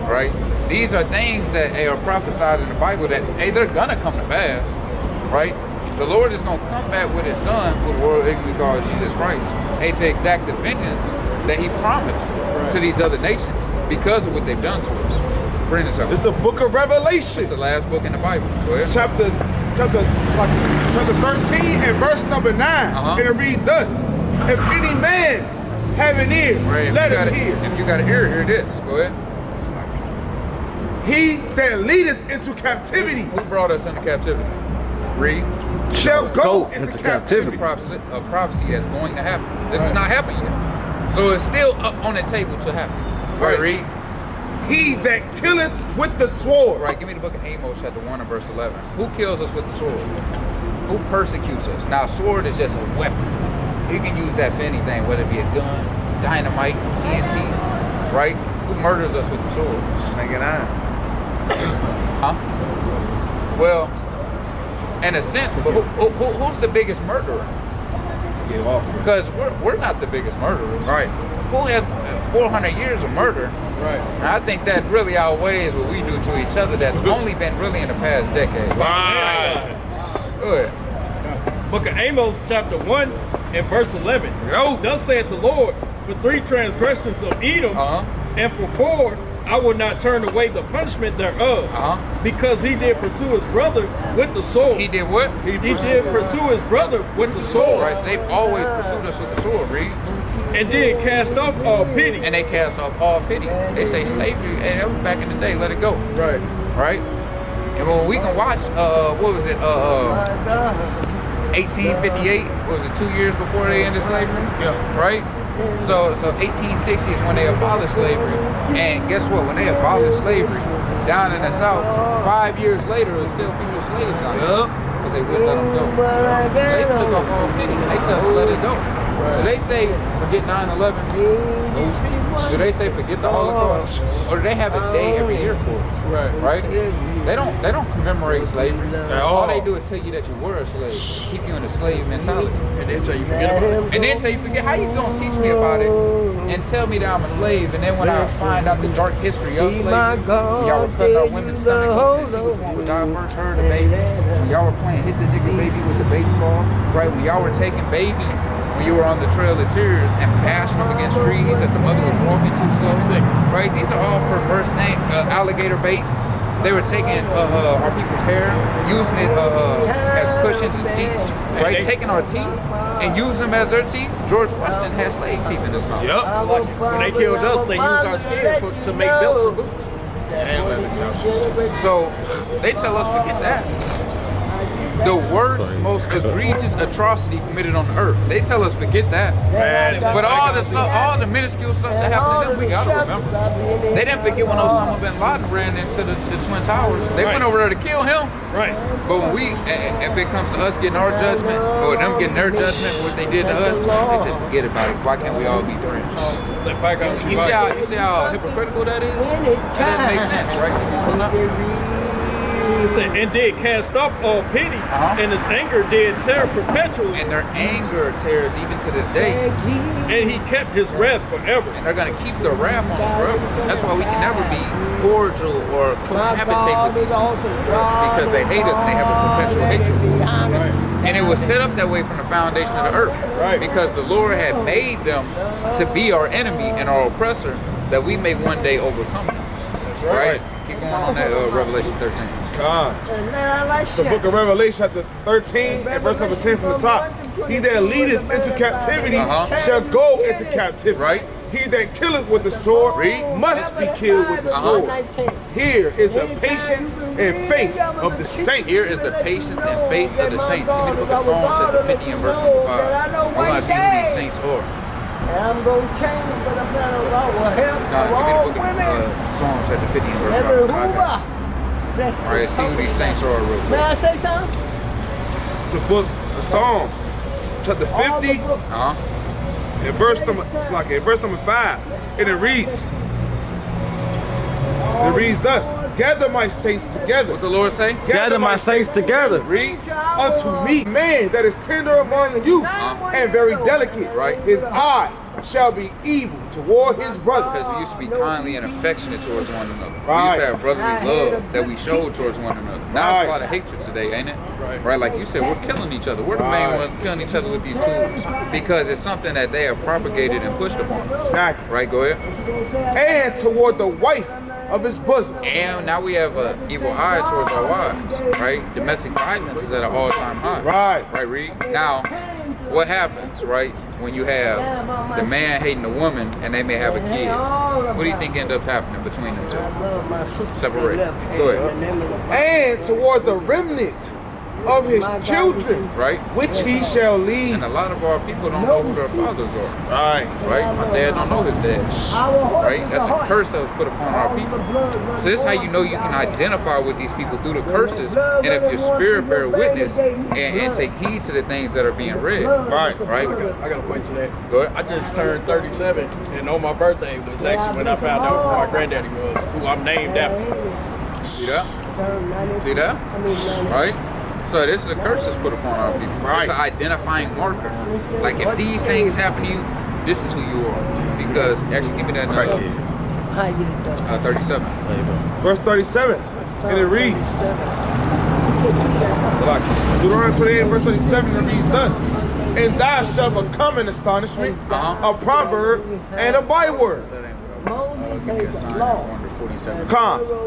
Right? These are things that are prophesied in the Bible that, they're going to come to pass. Right? The Lord is going to come back with his son, who the world ignorantly calls Jesus Christ, to exact the vengeance that he promised to these other nations because of what they've done to us. Bring this up. It's the book of Revelation. It's the last book in the Bible. Go ahead. Chapter 13 and verse number 9. And it reads thus: if any man have an ear, Right, let him hear. If you got an ear, hear this. Go ahead. He that leadeth into captivity Who brought us into captivity? Read. shall go into It's a captivity. prophecy that's going to happen. This has not happened yet. So it's still up on the table to happen. Right, read. He that killeth with the sword. Right, give me the book of Amos, chapter 1 and verse 11. Who kills us with the sword? Who persecutes us? Now, a sword is just a weapon. You can use that for anything, whether it be a gun, dynamite, TNT, right? Who murders us with the sword? Snake and iron. Well, in a sense, but who's the biggest murderer? Get off. Because we're not the biggest murderers. Right. Who has 400 years of murder? Right. And I think that really outweighs what we do to each other that's only been really in the past decade. Right. Go ahead. Book of Amos chapter 1 and verse 11. Yo. Thus saith the Lord, for 3 transgressions of Edom, and for 4 I will not turn away the punishment thereof, because he did pursue his brother with the sword. He did what? He did pursue his brother with the sword. Right, so they've always pursued us with the sword, read. And did cast off all pity. And they cast off all pity. They say slavery, hey, that was back in the day, let it go. Right. Right? And when we can watch, what was it, 1858, was it 2 years before they ended slavery? Yeah. Right? So 1860 is when they abolished slavery. And guess what? When they abolished slavery down in the South, 5 years later, it was still people slaves down there. Because they wouldn't let them go. They took off all pity. They tell us to let it go. So they say, forget 9/11. Do they say forget the Holocaust, or do they have a day every year for it? Right. They don't commemorate slavery. All they do is tell you that you were a slave, keep you in a slave mentality, And then tell you forget about it. and then tell you forget. How you gonna teach me about it and tell me that I'm a slave, and then when I find out the dark history of slavery, y'all were cutting our women's stomach open to see which one would die first, her or the baby. When y'all were playing hit the jigger baby with the baseball, right? When y'all were taking babies, when you were on the Trail of Tears and bashing them against trees that the mother was walking too slow, right? These are all perverse things. Alligator bait. They were taking our people's hair, using it as cushions and seats, right? Taking our teeth and using them as their teeth. George Washington had slave teeth in his mouth. When they killed us, they used our skin to make belts and boots. So they tell us forget that. The worst, most egregious atrocity committed on earth. They tell us forget that. But all the stuff, all the minuscule stuff that happened to them, we gotta remember. They didn't forget when Osama bin Laden ran into the Twin Towers. They went over there to kill him. Right. But when if it comes to us getting our judgment, or them getting their judgment, what they did to us, they said forget about it. Why can't we all be friends? You see how hypocritical that is? It doesn't make sense, right? It said, and did cast off all pity, and his anger did tear perpetually, And their anger tears even to this day. and he kept his wrath forever. And they're going to keep their wrath on us forever. That's why we can never be cordial or cohabitate with these people. Because they hate us and they have a perpetual hatred. And it was set up that way from the foundation of the earth. Right. Because the Lord had made them to be our enemy and our oppressor, that we may one day overcome them. That's right. Keep going on that Revelation 13. The book of Revelation, chapter 13, and verse number 10 from the top. He that leadeth into captivity shall go into captivity. Right. He that killeth with the sword must be killed with the sword. Here is the patience and faith of the saints. Here is the patience and faith of the saints. Give me the book of Psalms, chapter 50 and verse number 5. We're going to see who these saints are. I'm going to change, but I'm not going to help. God, give me the book of Psalms, chapter 50 and verse number 5. All right, see who these saints are real quick. May I say something? It's the book of Psalms, chapter 50, and verse number 5. And it reads thus: gather my saints together. What the Lord say? Gather my saints together. Read. Unto me, man that is tender among you and very delicate. Right. His eye shall be evil toward his brother. Because we used to be kindly and affectionate towards one another. We Right. used to have brotherly love that we showed towards one another. Now it's a lot of hatred today, ain't it? Right. Like you said, we're killing each other. We're the main ones killing each other with these tools. Because it's something that they have propagated and pushed upon us. Exactly. Right, go ahead. And toward the wife of his bosom. And now we have an evil eye towards our wives, right? Domestic violence is at an all-time high. Right. Right, Reed? Now, what happens, right, when you have the man hating the woman and they may have a kid? What do you think ends up happening between them two? Separate. Go ahead. And toward the remnant of his children, Right? which he shall lead. And a lot of our people don't know who their fathers are. Right. Right? My dad don't know his dad. Right? That's a curse that was put upon our people. So this is how you know you can identify with these people through the curses. And if your spirit bear witness and take heed to the things that are being read. Right. Right? I got a point to that. Go ahead. I just turned 37, and on my birthday was actually when I found out who my granddaddy was, who I'm named after. See that? See that? Right? So this is the curse that's put upon our people. Right. It's an identifying marker. Like if these things happen to you, this is who you are. Because actually, give me that 37. Verse 37. And it reads. So like Deuteronomy 28, verse 37, it reads thus. And thou shalt become an astonishment, a proverb, and a byword. Give me a sign. Under 47.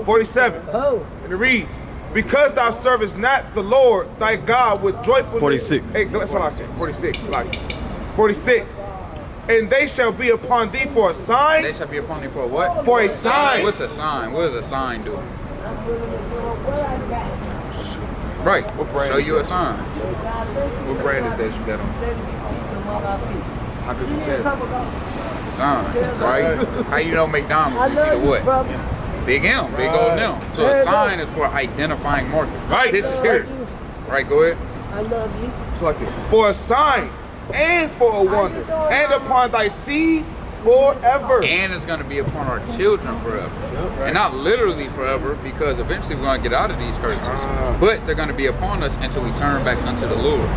47. And it reads, because thou servest not the Lord thy God with joyfulness. 46. Hey, that's what I said. 46. Like 46. And they shall be upon thee for a sign. They shall be upon thee for what? For a sign. What's a sign? What does a sign do? Right. What brand Show is you that? a sign. What brand is that you got on? How could you tell? A sign. Right? How you know McDonald's? You see the what? Big M. Big old M. So a sign is for identifying marker. Right. This is here. Right, go ahead. I love you. It's like it. For a sign and for a wonder. And upon thy seed forever. And it's going to be upon our children forever. And not literally forever, because eventually we're going to get out of these curses. But they're going to be upon us until we turn back unto the Lord.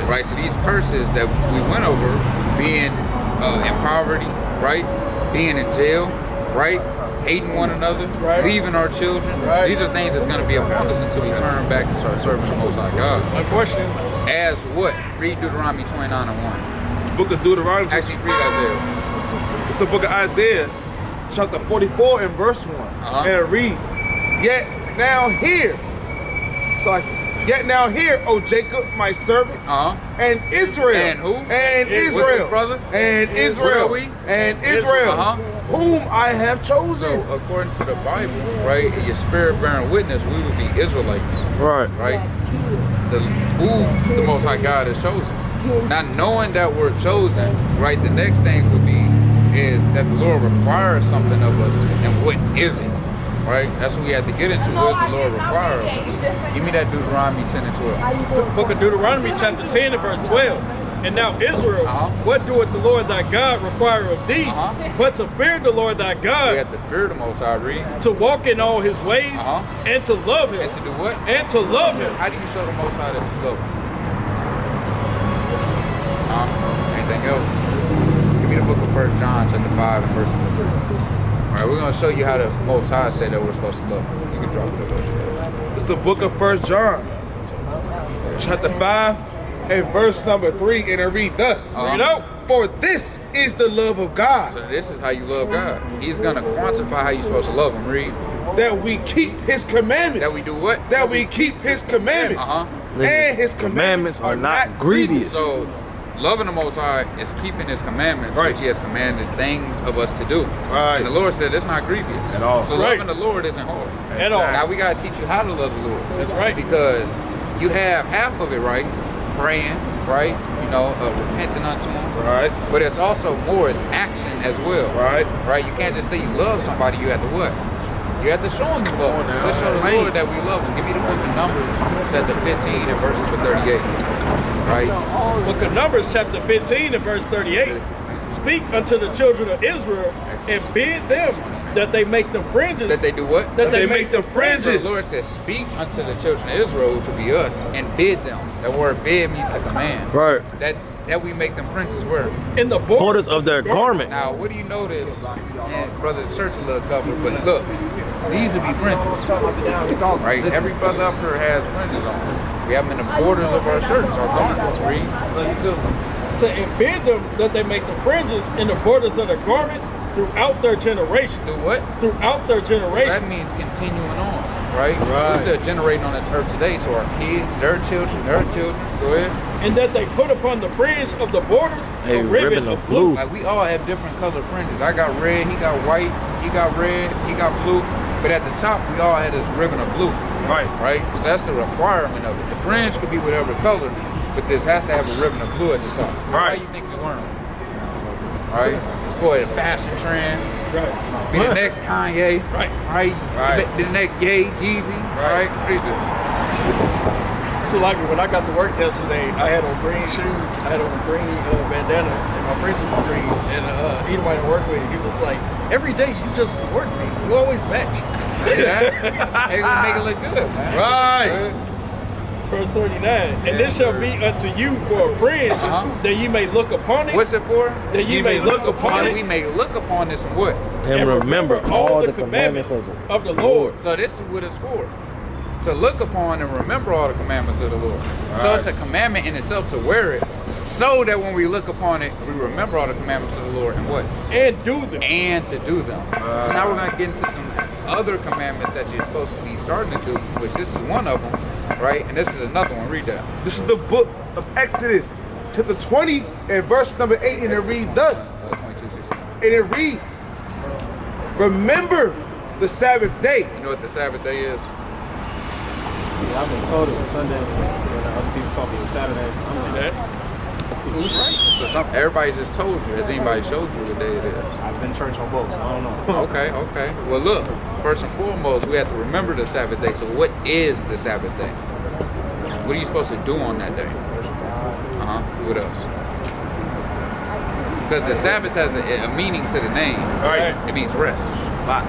Right? So these curses that we went over, being in poverty, right? Being in jail, right? Hating one another, leaving our children. These are things that's going to be upon us until we turn back and start serving the Most High God. Unfortunately. As what? Read Deuteronomy 29:1. Book of Deuteronomy. Actually, read Isaiah. It's the book of Isaiah, chapter 44 and verse 1. And it reads, Yet now hear, O Jacob, my servant, and Israel. And who? And What's Israel. his brother? And Israel. Where are we? And Israel. Whom I have chosen. So according to the Bible, right, your spirit bearing witness, we would be Israelites. Right. Right? Who the Most High God has chosen. Not knowing that we're chosen, right, the next thing would be is that the Lord requires something of us, and what is it? Right? That's what we have to get into. What does the Lord require of us? Give me that Deuteronomy 10 and 12. Book of Deuteronomy chapter 10 and verse 12. And now Israel, what doeth the Lord thy God require of thee, but to fear the Lord thy God, We have to fear the Most High, read. to walk in all his ways, and to love him, And to do what? and to love him. How do you show the Most High that you love him? Anything else? Give me the book of 1 John chapter 5 and verse 3. All right, we're going to show you how the Most High said that we're supposed to love him. You can drop it up. It's the book of 1 John, chapter 5 and verse number 3, and it reads thus. Read out. For this is the love of God, So this is how you love God. He's going to quantify how you're supposed to love him. Read. that we keep his commandments. That we do what? That we keep his commandments. And his commandments are not grievous. So loving the Most High is keeping his commandments, which he has commanded things of us to do. And the Lord said it's not grievous At all. So loving the Lord isn't hard. At all. Now we got to teach you how to love the Lord. That's right. Because you have half of it, right? Praying, right? You know, repenting unto him. Right. But it's also more, it's action as well. Right. Right? You can't just say you love somebody, you have to what? You have to show them you love them. So let's show the Lord that we love him. Give me the book of Numbers, chapter 15 and verse number 38. Right? Book of Numbers chapter 15 and verse 38. Speak unto the children of Israel and bid them that they make them fringes. That they do what? That They make them So fringes. the Lord says, speak unto the children of Israel, which will be us, and bid them. That word bid means to command. Right. That we make them fringes where? in the Borders of their garment. Now, what do you notice? And brother, the shirt's a little covered, but look, these would be fringes. Right? Every brother up here has fringes on. We have them in the borders of our shirts, our garments. Read. So and bid them that they make the fringes in the borders of their garments throughout their generations. Do what? Throughout their So generations. that means continuing on, right? We're still generating on this earth today, so our kids, their children, go ahead. And that they put upon the fringe of the borders A a ribbon of blue. Like we all have different colored fringes. I got red, he got white, he got red, he got blue. But at the top, we all had this ribbon of blue. Right. Right? So that's the requirement of it. The fringe could be whatever color, but this has to have a ribbon of blue at the top. Right. How you think we learn? Right? For the fashion trend. Right. Be the next Kanye. Right. Right? Be the next Ye, Yeezy. Right? Read this. So like when I got to work yesterday, I had on green shoes, I had on a green bandana, and my fringes were green. And anybody I work with, he was like, every day you just coordinate. You always match. Yeah. Hey, we make it look good, man. Right. Verse 39. And this shall be unto you for a fringe, that ye may look upon it. What's it for? That ye may look upon And we it. may look upon this and what? And remember all the commandments of the Lord. So this is what it's for. To look upon and remember all the commandments of the Lord. So it's a commandment in itself to wear it, so that when we look upon it, we remember all the commandments of the Lord and what? And do them. And to do them. So now we're going to get into some other commandments that you're supposed to be starting to do, which this is one of them, right? And this is another one. Read that. This is the book of Exodus, chapter 20 and verse number 8, and it reads thus. 22:16. And it reads, remember the Sabbath day. You know what the Sabbath day is? See, I've been told it was Sunday when other people told me it was Saturday. See that? Who's right? So everybody just told you. Has anybody showed you what day it is? I've been to church on both, so I don't know. Okay. Well, look, first and foremost, we have to remember the Sabbath day. So what is the Sabbath day? What are you supposed to do on that day? What else? Because the Sabbath has a meaning to the name. Right. It means rest. Lot.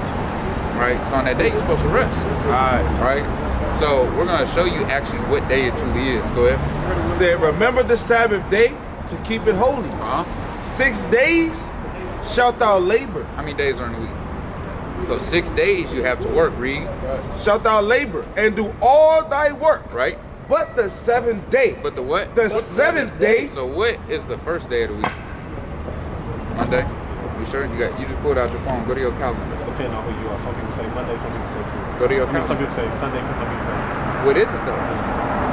Right? So on that day, you're supposed to rest. Right. Right? So we're going to show you actually what day it truly is. Go ahead. Said, remember the Sabbath day to keep it holy. 6 days shalt thou labor. How many days are in the week? So 6 days you have to work, read. Shalt thou labor and do all thy work. Right? But the 7th day. But the what? The 7th day. So what is the first day of the week? Monday? You sure? You just pulled out your phone. Go to your calendar. Depending on who you are. Some people say Monday, some people say Tuesday. Go to your Some calendar. people say Sunday, some people say. What is it though?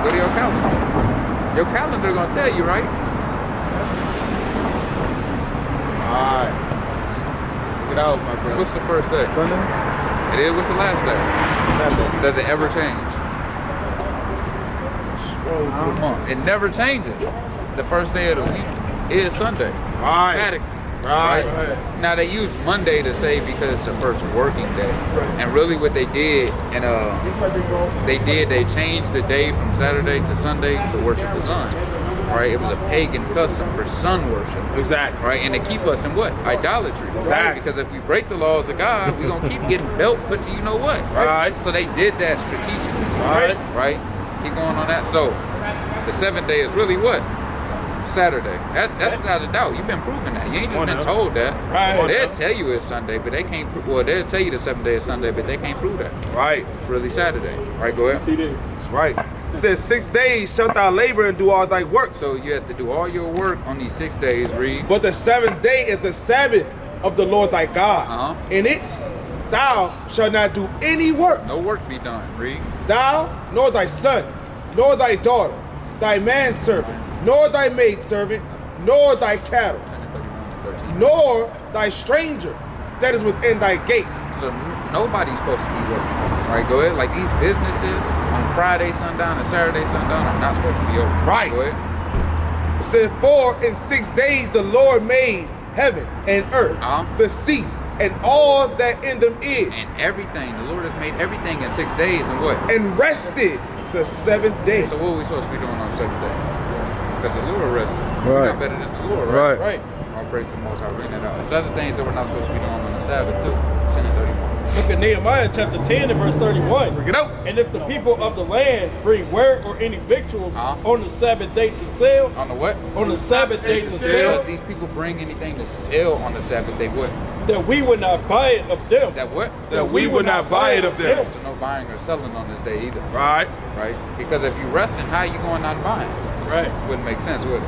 Go to your calendar. Your calendar gonna tell you, right? Alright. Get out, my brother. What's the first day? Sunday? It is. What's the last day? Saturday. Does it ever change? Scroll through the months. It never changes. The first day of the week is Sunday. Right. Emphatically. Right. Now they use Monday to say because it's the first working day. And really what they did, and they changed the day from Saturday to Sunday to worship the sun. Right? It was a pagan custom for sun worship. Exactly. Right? And to keep us in what? Idolatry. Right? Exactly. Because if we break the laws of God, we're gonna keep getting belt put to you know what. Right. So they did that strategically. Right. Right? Keep going on that. So the 7th day is really what? Saturday. That's without a doubt. You've been proving that. You ain't just been told that. Right. They'll tell you it's Sunday, but they can't. Well, they'll tell you the 7th day is Sunday, but they can't prove that. Right. It's really Saturday. Right? Go ahead. That's right. It says 6 days shalt thou labor and do all thy work. So you have to do all your work on these 6 days. Read. But the 7th day is the Sabbath of the Lord thy God. In it thou shalt not do any work. No work be done. Read. Thou, nor thy son, nor thy daughter, thy manservant, nor thy maidservant, nor thy cattle, 13. nor thy stranger that is within thy gates. So nobody's supposed to be working. Right? Go ahead. Like these businesses on Friday sundown and Saturday sundown are not supposed to be open. Right. Go ahead. It says, for in 6 days the Lord made heaven and earth, the sea, and all that in them is. And everything. The Lord has made everything in 6 days, and what? And rested the 7th day. So what are we supposed to be doing on the 7th day? Because the Lord rested. Right. We're not better than the Lord, right? Right. All praise to the Most High. Bring that out. There's other things that we're not supposed to be doing on the Sabbath too. 10 and 31. Look at Nehemiah chapter 10 and verse 31. Bring it out. And if the people of the land bring word or any victuals on the Sabbath day to sell, On the what? on the Sabbath day to So sell, if these people bring anything to sell on the Sabbath, they would. that we would not buy it of them. That what? That we would not buy it of them. So no buying or selling on this day either. Right. Right? Because if you resting, how you going out buying? Right. Wouldn't make sense, would it?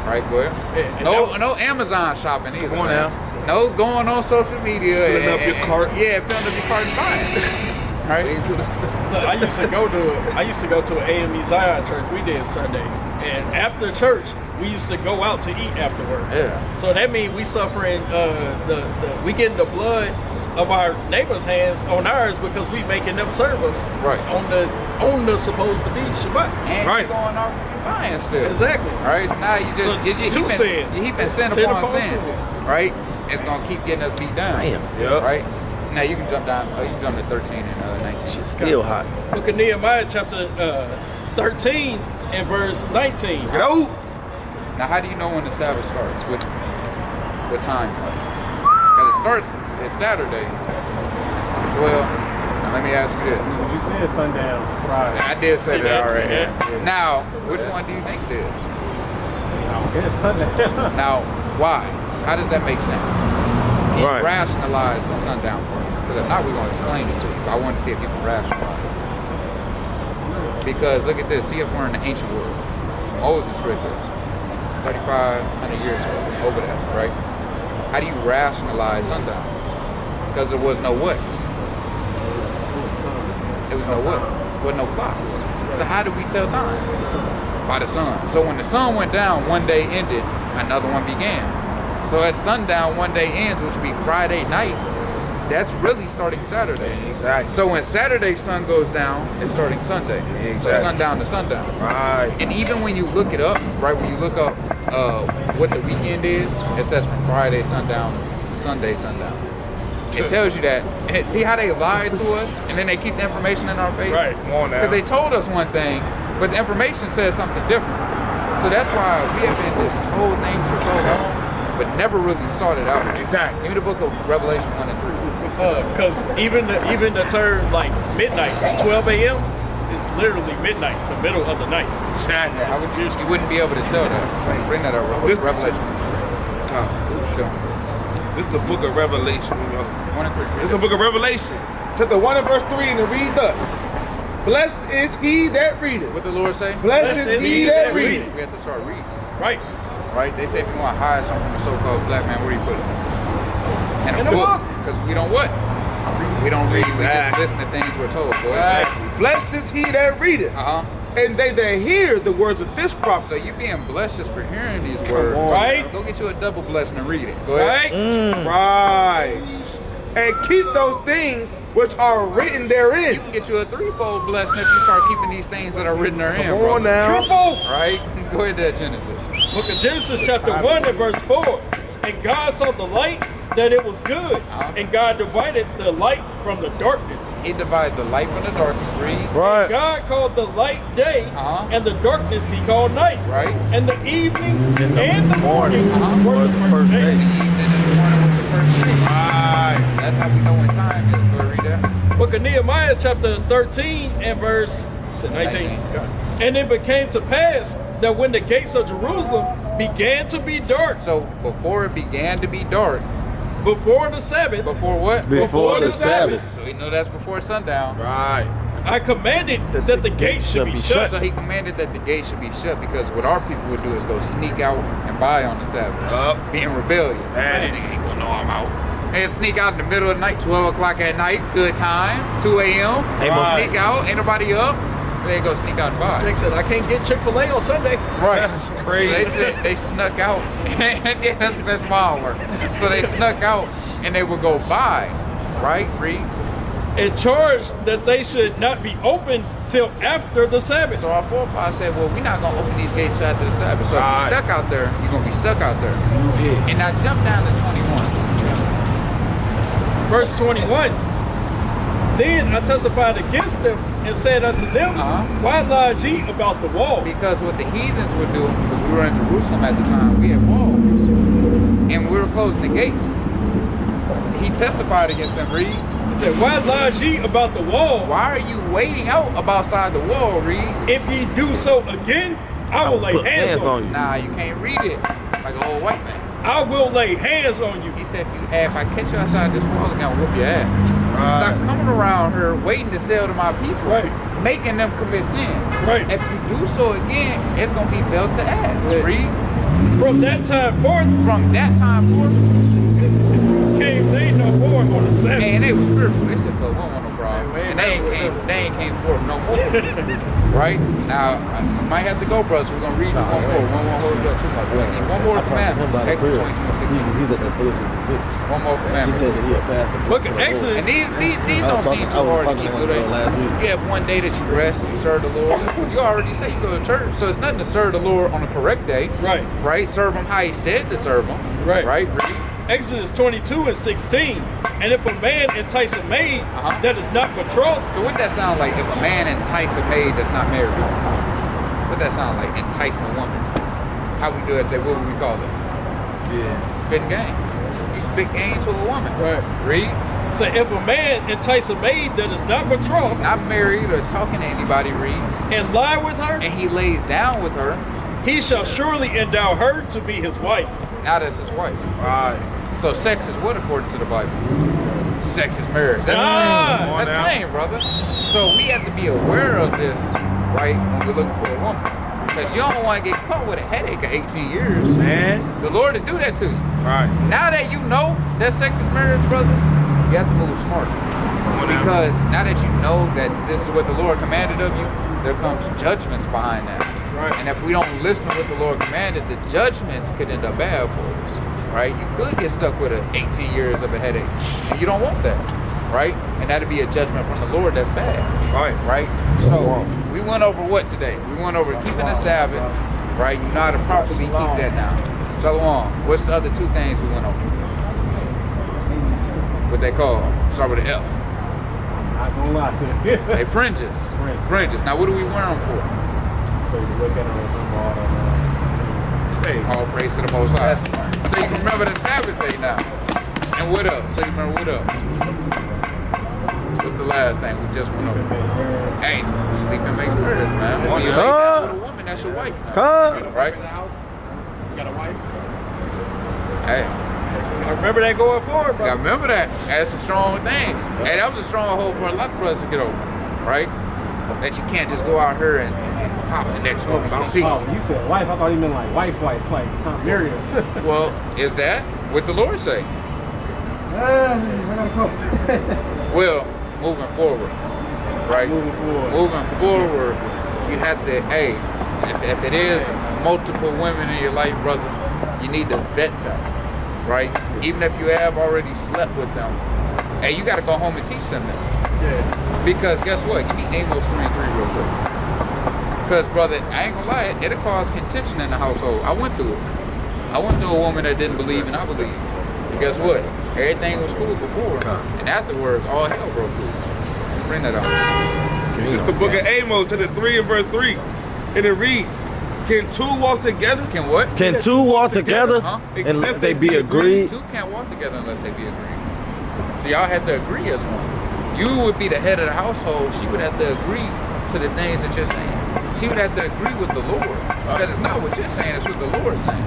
Right, go ahead. And No Amazon shopping either. Come on man. now. No going on social media. Filling up your cart. Yeah, filling up your cart and buying. Right? Look, I used to go to an AME Zion church. We did Sunday, and after church, we used to go out to eat afterwards. Yeah. So that means we suffering we getting the blood of our neighbors' hands on ours because we making them serve us Right. on the supposed to be Shabbat. And Right. you're going off with your buying still. Exactly. All right, so now you just So, you two sins. heaping sin Sin upon upon sin, sin. right? It's gonna keep getting us beat down. Damn. Yep. Right? Now you can jump down. You can jump to 13 and 19. Still hot. Look at Nehemiah chapter 13 and verse 19. Get out. Now, how do you know when the Sabbath starts? What time? Because it starts. It's Saturday. 12. Now let me ask you this. But you said sundown Friday. I did say See that that? already. See that? Now, which one do you think it is? It's sundown. Now, why? How does that make sense? Can you Right. rationalize the sundown part? Because if not, we're going to explain it to you. I want to see if you can rationalize it. Because look at this. See if we're in the ancient world. Moses read this 3,500 years ago. Over that, right? How do you rationalize sundown? Because there was no what? It was no what? With no clocks. So how do we tell time? By the sun. So when the sun went down, one day ended, another one began. So at sundown, one day ends, which would be Friday night. That's really starting Saturday. Exactly. So when Saturday sun goes down, it's starting Sunday. So Exactly. sundown to sundown. Right. And even when you look it up, right, when you look up what the weekend is, it says from Friday sundown to Sunday sundown. It tells you that. And see how they lied to us, and then they keep the information in our face? Right. Come on now. Because they told us one thing, but the information says something different. So that's why we have been this whole thing for so long. but never really sought it out. Exactly. Give me the book of Revelation 1 and 3. Because even the term like midnight, 12 a.m. is literally midnight, the middle of the night. Exactly. How would you wouldn't be able to tell that. Bring that up. Revelation. Sure. This is the book of Revelation. 1 and 3. This is the book of Revelation. Chapter 1 and verse 3, and it read thus. Blessed is he that readeth. What the Lord say? Blessed is he that readeth. We have to start reading. Right. Right? They say if you want to hide something from a so-called black man, where do you put it? In a In a book. book. Because we don't what? We don't read. We just listen to things we're told, boy. Blessed is he that readeth. And they that hear the words of this So prophecy. you being blessed just for hearing these words. on. Right. Go get you a double blessing and read it. Go ahead. Right. Right. And keep those things which are written therein. You can get you a threefold blessing if you start keeping these things that are written therein. Come on brother. now. Triple. Right? Go ahead there, Genesis. Book of Genesis chapter 1 and verse 4. And God saw the light that it was good. And God divided the light from the darkness. He divided the light from the darkness. Read. Right. God called the light day, and the darkness he called night. Right. And the evening and the morning were the first The day. evening and the morning was the first day. Right. That's how we know when time is. Go read that. Book of Nehemiah chapter 13 and verse 19. 19. And it became to pass that when the gates of Jerusalem began to be dark So before it began to be dark, before the Sabbath, before what? Before the Sabbath. So we know that's before sundown. Right. I commanded that the gate should be shut. So he commanded that the gate should be shut because what our people would do is go sneak out and buy on the Sabbath. Being rebellious. Yes. Niggas ain't gonna know I'm out. And sneak out in the middle of the night, 12 o'clock at night, good time, 2 a.m. Right. Sneak out, ain't nobody up. They go sneak out and buy. Jake said, I can't get Chick-fil-A on Sunday. Right. That's So crazy. they snuck out. Yeah, that's my work. So they snuck out and they would go buy. Right? Read. And charged that they should not be open till after the Sabbath. So our forefathers said, well, we're not going to open these gates till after the Sabbath. So if you're stuck out there, you're going to be stuck out there. And now jump down to 21. Verse 21. Then I testified against them and said unto them, why lie ye about the wall? Because what the heathens would do, because we were in Jerusalem at the time, we had walls. And we were closing the gates. He testified against them, Reed. He said, why lie ye about the wall? Why are you waiting out outside the wall, Reed? If ye do so again, I will lay Put hands on you. Nah, you can't read it like an old white man. I will lay hands on you. He said, if I catch you outside this wall, I'm going to whoop your ass. Stop coming around here waiting to sell to my people. Right. Making them commit sin. Right. If you do so again, it's going to be belt to ass. Right. Read. From that time forth, From that time forth, came they no more on the Sabbath. and they was fearful. They said, "Fuck, we don't want no problems." And they ain't came forth no more. Right? Now, we might have to go, brothers. We're going to read you one more. We won't hold you up too much. We're going to need one more commandment. Exodus 22:16. He's at the Philippians. One more He commandment. said that he had fasted. Look at Exodus. And these don't seem too hard to keep, do they? last week. You have one day that you rest, you serve the Lord. You already say you go to church, so it's nothing to serve the Lord on the correct day. Right. Right? Serve him how he said to serve him. Right. Right? Read. Exodus 22 and 16. And if a man entice a maid that is not betrothed, So what that sound like if a man entice a maid that's not married? What that sound like? Enticing a woman. How we do it today? What would we call it? Yeah. Spitting game. You spit game to a woman. Right. Read. say if a man entice a maid that is not betrothed Not married or talking to anybody, read. and lie with her, And he lays down with her. he shall surely endow her to be his wife. Now that's his wife. Right. So sex is what according to the Bible? Sex is marriage. That's Ah, plain, brother. So we have to be aware of this, right, when we're looking for a woman. Because you don't want to get caught with a headache of 18 years. Man. The Lord will do that to you. Right. Now that you know that sex is marriage, brother, you have to move smart. Because now that you know that this is what the Lord commanded of you, there comes judgments behind that. Right. And if we don't listen to what the Lord commanded, the judgments could end up bad for us. Right? You could get stuck with 18 years of a headache. And you don't want that. Right? And that'd be a judgment from the Lord that's bad. Right. Right? So we went over what today? We went over keeping the Sabbath. Right? You know how to properly keep that now. Shalom. What's the other two things we went over? What they call? Start with an F. Not gonna lie to you. Hey, fringes. Fringes. Now, what do we wear them for? So you look at it on Hey. All praise to the Most High. So you can remember the Sabbath day now. And what else? So you remember what else? What's the last thing we just went over? Hey, sleep and make murders, man. When you lay down with a woman, that's your wife now. Right? You got a wife? Hey. I remember that going forward, bro. I remember that. That's a strong thing. Hey, that was a stronghold for a lot of brothers to get over, right? That you can't just go out here and pop the next woman you see. Oh, you said wife. I thought you meant like wife, like Miriam. Well, is that what the Lord say? Well, moving forward, right? Moving forward, you have to, hey, if it is multiple women in your life, brother, you need to vet them, right? Even if you have already slept with them, hey, you got to go home and teach them this. Yeah. Because guess what? Give me Amos 3:3 real quick. Because, brother, I ain't gonna lie, it'll cause contention in the household. I went through it. I went through a woman that didn't believe and I believe. But guess what? Everything was cool before. And afterwards, all hell broke loose. Bring that up. It's the book of Amos, chapter 3 and verse 3. And it reads, can two walk together? Can what? Can two walk together Huh? and they be agreed? Two can't walk together unless they be agreed. So y'all have to agree as one. You would be the head of the household. She would have to agree to the things that you're saying. She would have to agree with the Lord. Because it's not what you're saying, it's what the Lord's saying.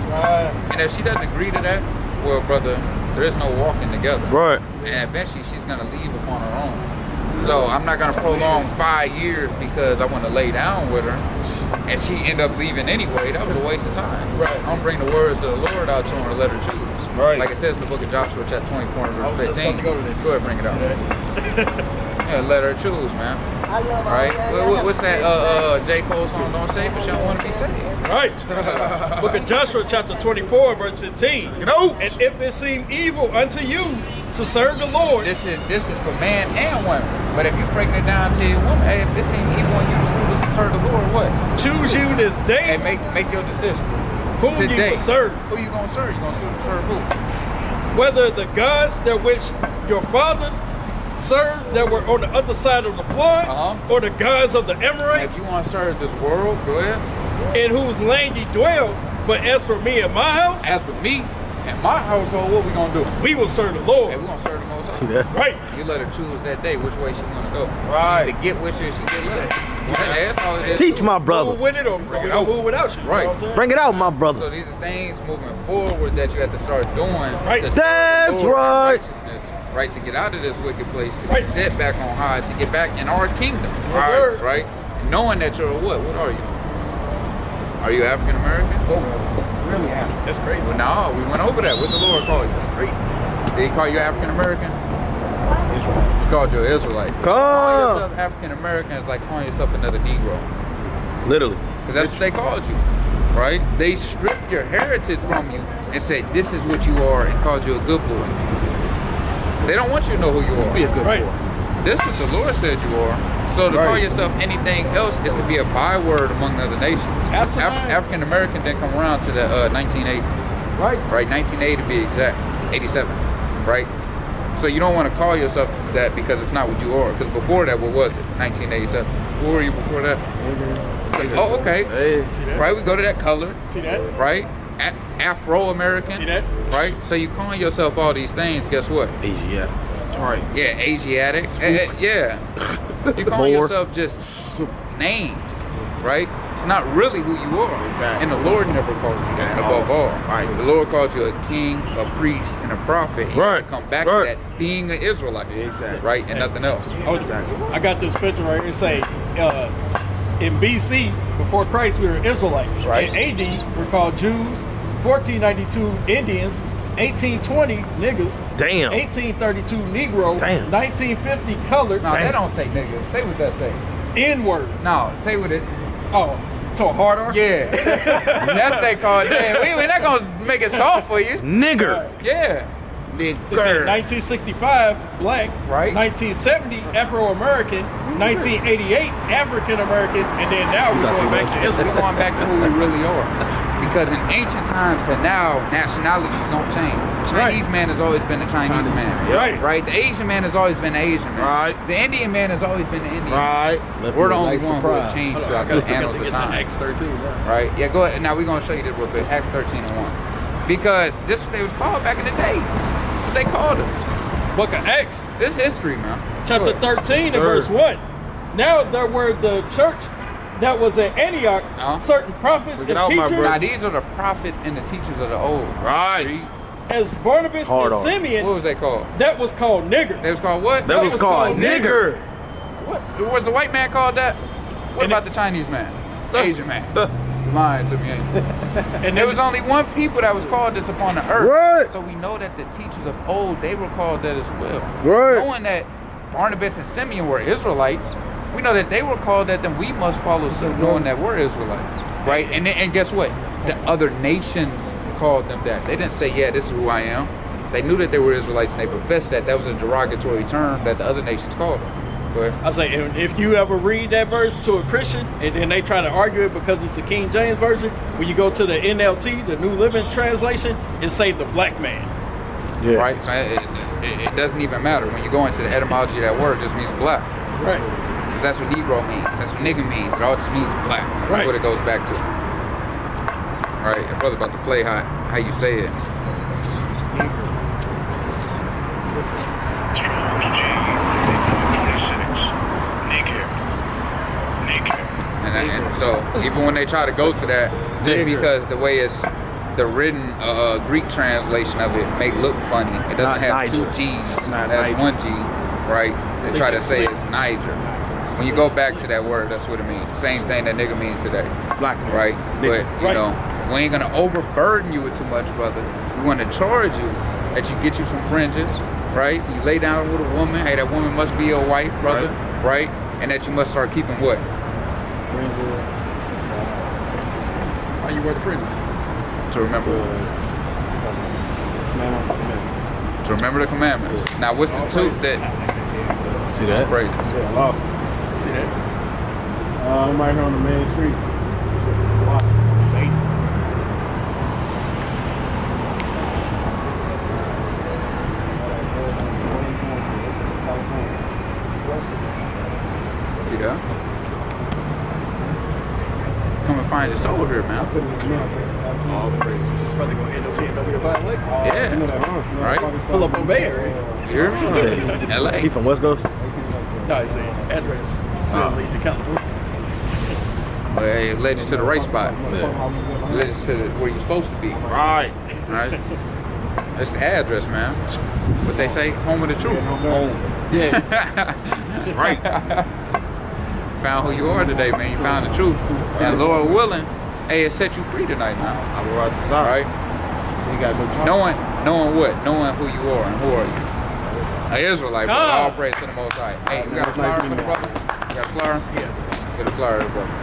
And if she doesn't agree to that, well, brother, there is no walking together. Right. And eventually she's going to leave upon her own. So I'm not going to prolong 5 years because I want to lay down with her. And she end up leaving anyway. That was a waste of time. Right. I'm going to bring the words of the Lord out to her and let her choose. Right. Like it says in the book of Joshua, chapter 24 and I was verse just 15. about to go to that. Go ahead, bring it out. Yeah, let her choose, man. I love Right? What's that J. Cole song? Don't say, but you don't want to be saved. Right. Book of Joshua, chapter 24, verse 15. Get out. And if it seem evil unto you to serve the Lord, This is for man and woman. But if you're breaking it down to your woman, hey, if it seems evil on you to serve the Lord, what? choose you this day Hey, make your decision. whom you Today. will serve, Who you gonna serve? You gonna serve who? whether the gods that which your fathers served that were on the other side of the flood, or the gods of the If Amorites, you want to serve this world, go ahead. in whose land ye dwell. But as for me and my house, As for me and my household, what we gonna do? we will serve the Hey, Lord. we gonna serve the Most High. See that? Right. You let her choose that day which way she wanna go. Right. She either get with you or she get with it. That's all it is. Teach my Move brother. with it or we gonna move without you. You know Right. what I'm saying? Bring it out, my So brother. these are things moving forward that you have to start doing. Right. To serve That's the Lord in right. righteousness, right? To get out of this wicked place, to Right. be set back on high, to get back in our kingdom. Yes, right. sir. Right. Knowing that you're a what? What are you? Are you African American? Really happy. That's crazy. Well, no, we went over that. What the Lord called you? That's crazy. Did he call you African American? He called you an Israelite. Calling Come. yourself African American is like calling yourself another Negro. Literally. Because that's what they called you, right? They stripped your heritage from you and said, this is what you are, and called you a good boy. They don't want you to know who you are. Be a good Right. boy. This is what the Lord said you are. So to call Right. yourself anything else is to be a byword among the other nations. Absolutely. African American didn't come around to the 1980. Right. Right, 1980 to be exact, 87, right? So you don't want to call yourself that because it's not what you are. Because before that, what was it? 1987. Who were you before that? Oh, okay. Hey. See that? Right, we go to that color, See that? right? Afro-American. See that? Right? So you calling yourself all these things, guess what? Yeah. Right. Yeah, Asiatic. Yeah. You calling Moor. yourself just names, right? It's not really who you are. Exactly. And the Lord never called you that, At above all. all. Right. The Lord called you a king, a priest, and a prophet. And you have Right. to come back Right. to that being an Israelite. Exactly. Right? And nothing else. I got this picture right here. It say, in BC, before Christ, we were Israelites. Right. In AD, we're called Jews. 1492, Indians. 1820, niggas. Damn. 1832, Negro. Damn. 1950, colored. No, that don't say nigga. Say what that say. N-word. No, say what it. Oh, to a hard R? Yeah. That's they call it. We're not going to make it soft for you. Nigger. Yeah. It said 1965, black. Right. 1970, Afro-American. 1988, African-American. And then now we're going back to We're Israel. going back to who we really are. Because in ancient times to now, nationalities don't change. The Chinese man has always been a Chinese man. Right. Right? The Asian man has always been an Asian man. Right. The Indian man has always been an Indian. Right. We're the only one who has changed throughout the annals of time. X 13. Right? Yeah, go ahead. Now we're going to show you this real quick. Acts 13 and 1. Because this is what they was called back in the day. That's what they called us. Book of Acts, This history, man. chapter 13 and verse 1. Now there were the church that was at Antioch, certain prophets and out, my teachers, brother. Now these are the prophets and the teachers of the old. Right. Read. as Barnabas Hard and on. Simeon, What was they called? that was called nigger. They was called what? That was called nigger. What was the white man called that? What And about the Chinese man? The Asian man? Lying to me. Ain't you? And There was only one people that was called this upon the earth. Right. So we know that the teachers of old, they were called that as well. Right. Knowing that Barnabas and Simeon were Israelites, we know that they were called that, then we must follow suit knowing that we're Israelites. Right? And guess what? The other nations called them that. They didn't say, yeah, this is who I am. They knew that they were Israelites and they professed that. That was a derogatory term that the other nations called them. Go ahead. I say, if you ever read that verse to a Christian and then they try to argue it because it's the King James Version, when you go to the NLT, the New Living Translation, it say the black man. Yeah. Right? So it doesn't even matter. When you go into the etymology of that word, it just means black. Right. 'Cause that's what Negro means. That's what nigga means. It all just means black. That's Right. what it goes back to. Right? And brother about to play how you say it. Strong's G 5526. Nigger. And so even when they try to go to that, just because the way it's the written Greek translation of it may look funny. It doesn't not have Niger. 2 G's. It's not That's Niger. 1 G, right? They try to say it's Niger. When you go back to that word, that's what it means. Same thing that nigga means today. Black man. Right? Nigga. But, you know, we ain't gonna overburden you with too much, brother. We wanna charge you that you get you some fringes, right? You lay down with a woman, hey, that woman must be your wife, brother, right? And that you must start keeping what? Why you wear the fringes? To remember. To remember the commandments. Now, what's the truth that See that? praises? Hello. See that? I'm right here on the main street. See that? Come and find us over here, man. All praises. Brother gonna end up seeing W5 Lake. Yeah. Right? Pull up on Bay Area. You hear me? LA. He from West Coast? No, he's saying address. Said lead to California. Well, hey, it led you to the right spot. It led you to where you're supposed to be. Right. Right? That's the address, man. What they say, home of the truth. Yeah. That's right. Found who you are today, man. You found the truth. And Lord willing, hey, it set you free tonight now. I'm about to sorry. Right? So you got no Knowing what? Knowing who you are and who are you? An Israelite, brother. All praise to the Most High. Hey, you got a flyer for the brother? You got a flyer? Yeah. Get a flyer, brother.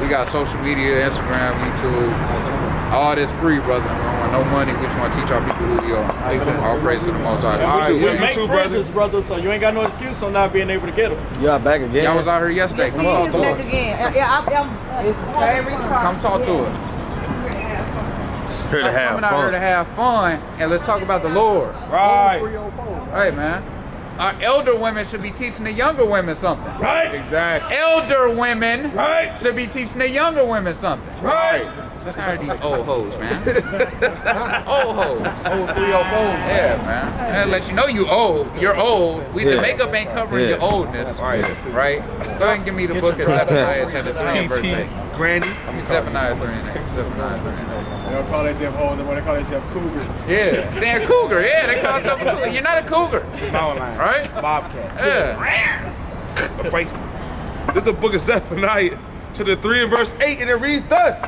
We got social media, Instagram, YouTube. All this free, brother. We don't want no money. We just want to teach our people who we are. All praise to the Most High. All right, You too, yeah, man. you Make too, fringes, brother, so you ain't got no excuse on not being able to get them. Y'all back again? Y'all was out here yesterday. Come talk to Back us. again. Come talk to us. Here to I'm have coming out here to fun. have fun, and let's talk about the Lord. Right. Right, man. Our elder women should be teaching the younger women something. Right? Exactly. Elder women Right? should be teaching the younger women something. Right. Tired of these old hoes, man. Old hoes. Old 304s. Yeah, man. And let you know you old. You're old. The Yeah. makeup ain't covering your oldness. Right. Right? Go ahead and give me the book of Zephaniah chapter 3 and verse 8. TT Granny. I mean, Zephaniah 3 and 8. Zephaniah 3 and 8. They don't call themselves old, they want to call themselves cougars. Yeah, they're a cougar. Yeah, they call themselves a cougar. You're not a cougar, Mountain lion. right? Bobcat. Yeah. Feisty. This is the book of Zephaniah, chapter 3 and verse 8, and it reads thus: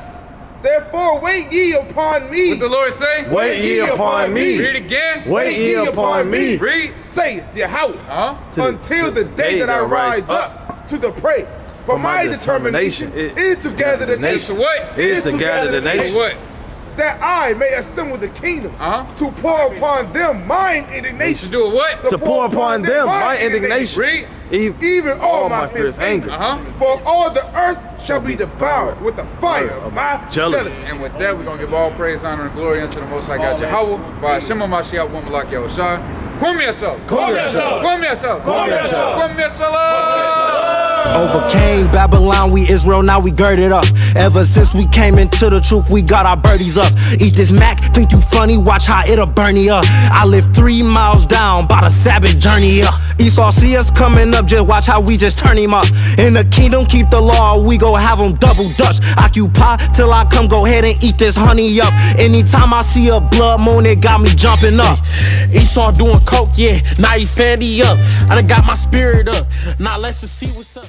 Therefore wait ye upon me. What the Lord say? Wait ye upon me. Read again. Wait ye upon me. Read. Saith Yahweh, Huh? until the day that I rise up to the prey. For my determination is to gather the It's nations. to what? Is to gather the To nations. what? That I may assemble the kingdoms, to pour upon them mine To indignation. do a what? To pour upon them my indignation. Read. Even all my fierce anger. For all the earth shall be devoured with the fire of my Jealousy. jealousy. And with that, we're going to give all praise, honor, and glory unto the Most High God Jehovah. By Shema Mashiach, one Malak Yahushua. Kwame yourself. Kwame yourself. Kwame yourself. Kwame yourself. Kwame yourself. Overcame Babylon, we Israel, now we girded up. Ever since we came into the truth, we got our birdies up. Eat this Mac, think you funny, watch how it'll burn you up. I live 3 miles down, by the Sabbath journey up. Esau see us coming up, just watch how we just turn him up. In the kingdom, keep the law, we gon' have him double dutch. Occupy till I come, go ahead and eat this honey up. Anytime I see a blood moon, it got me jumping up. Esau doing coke, yeah, now he fanny up. I done got my spirit up, now let's just see what's up.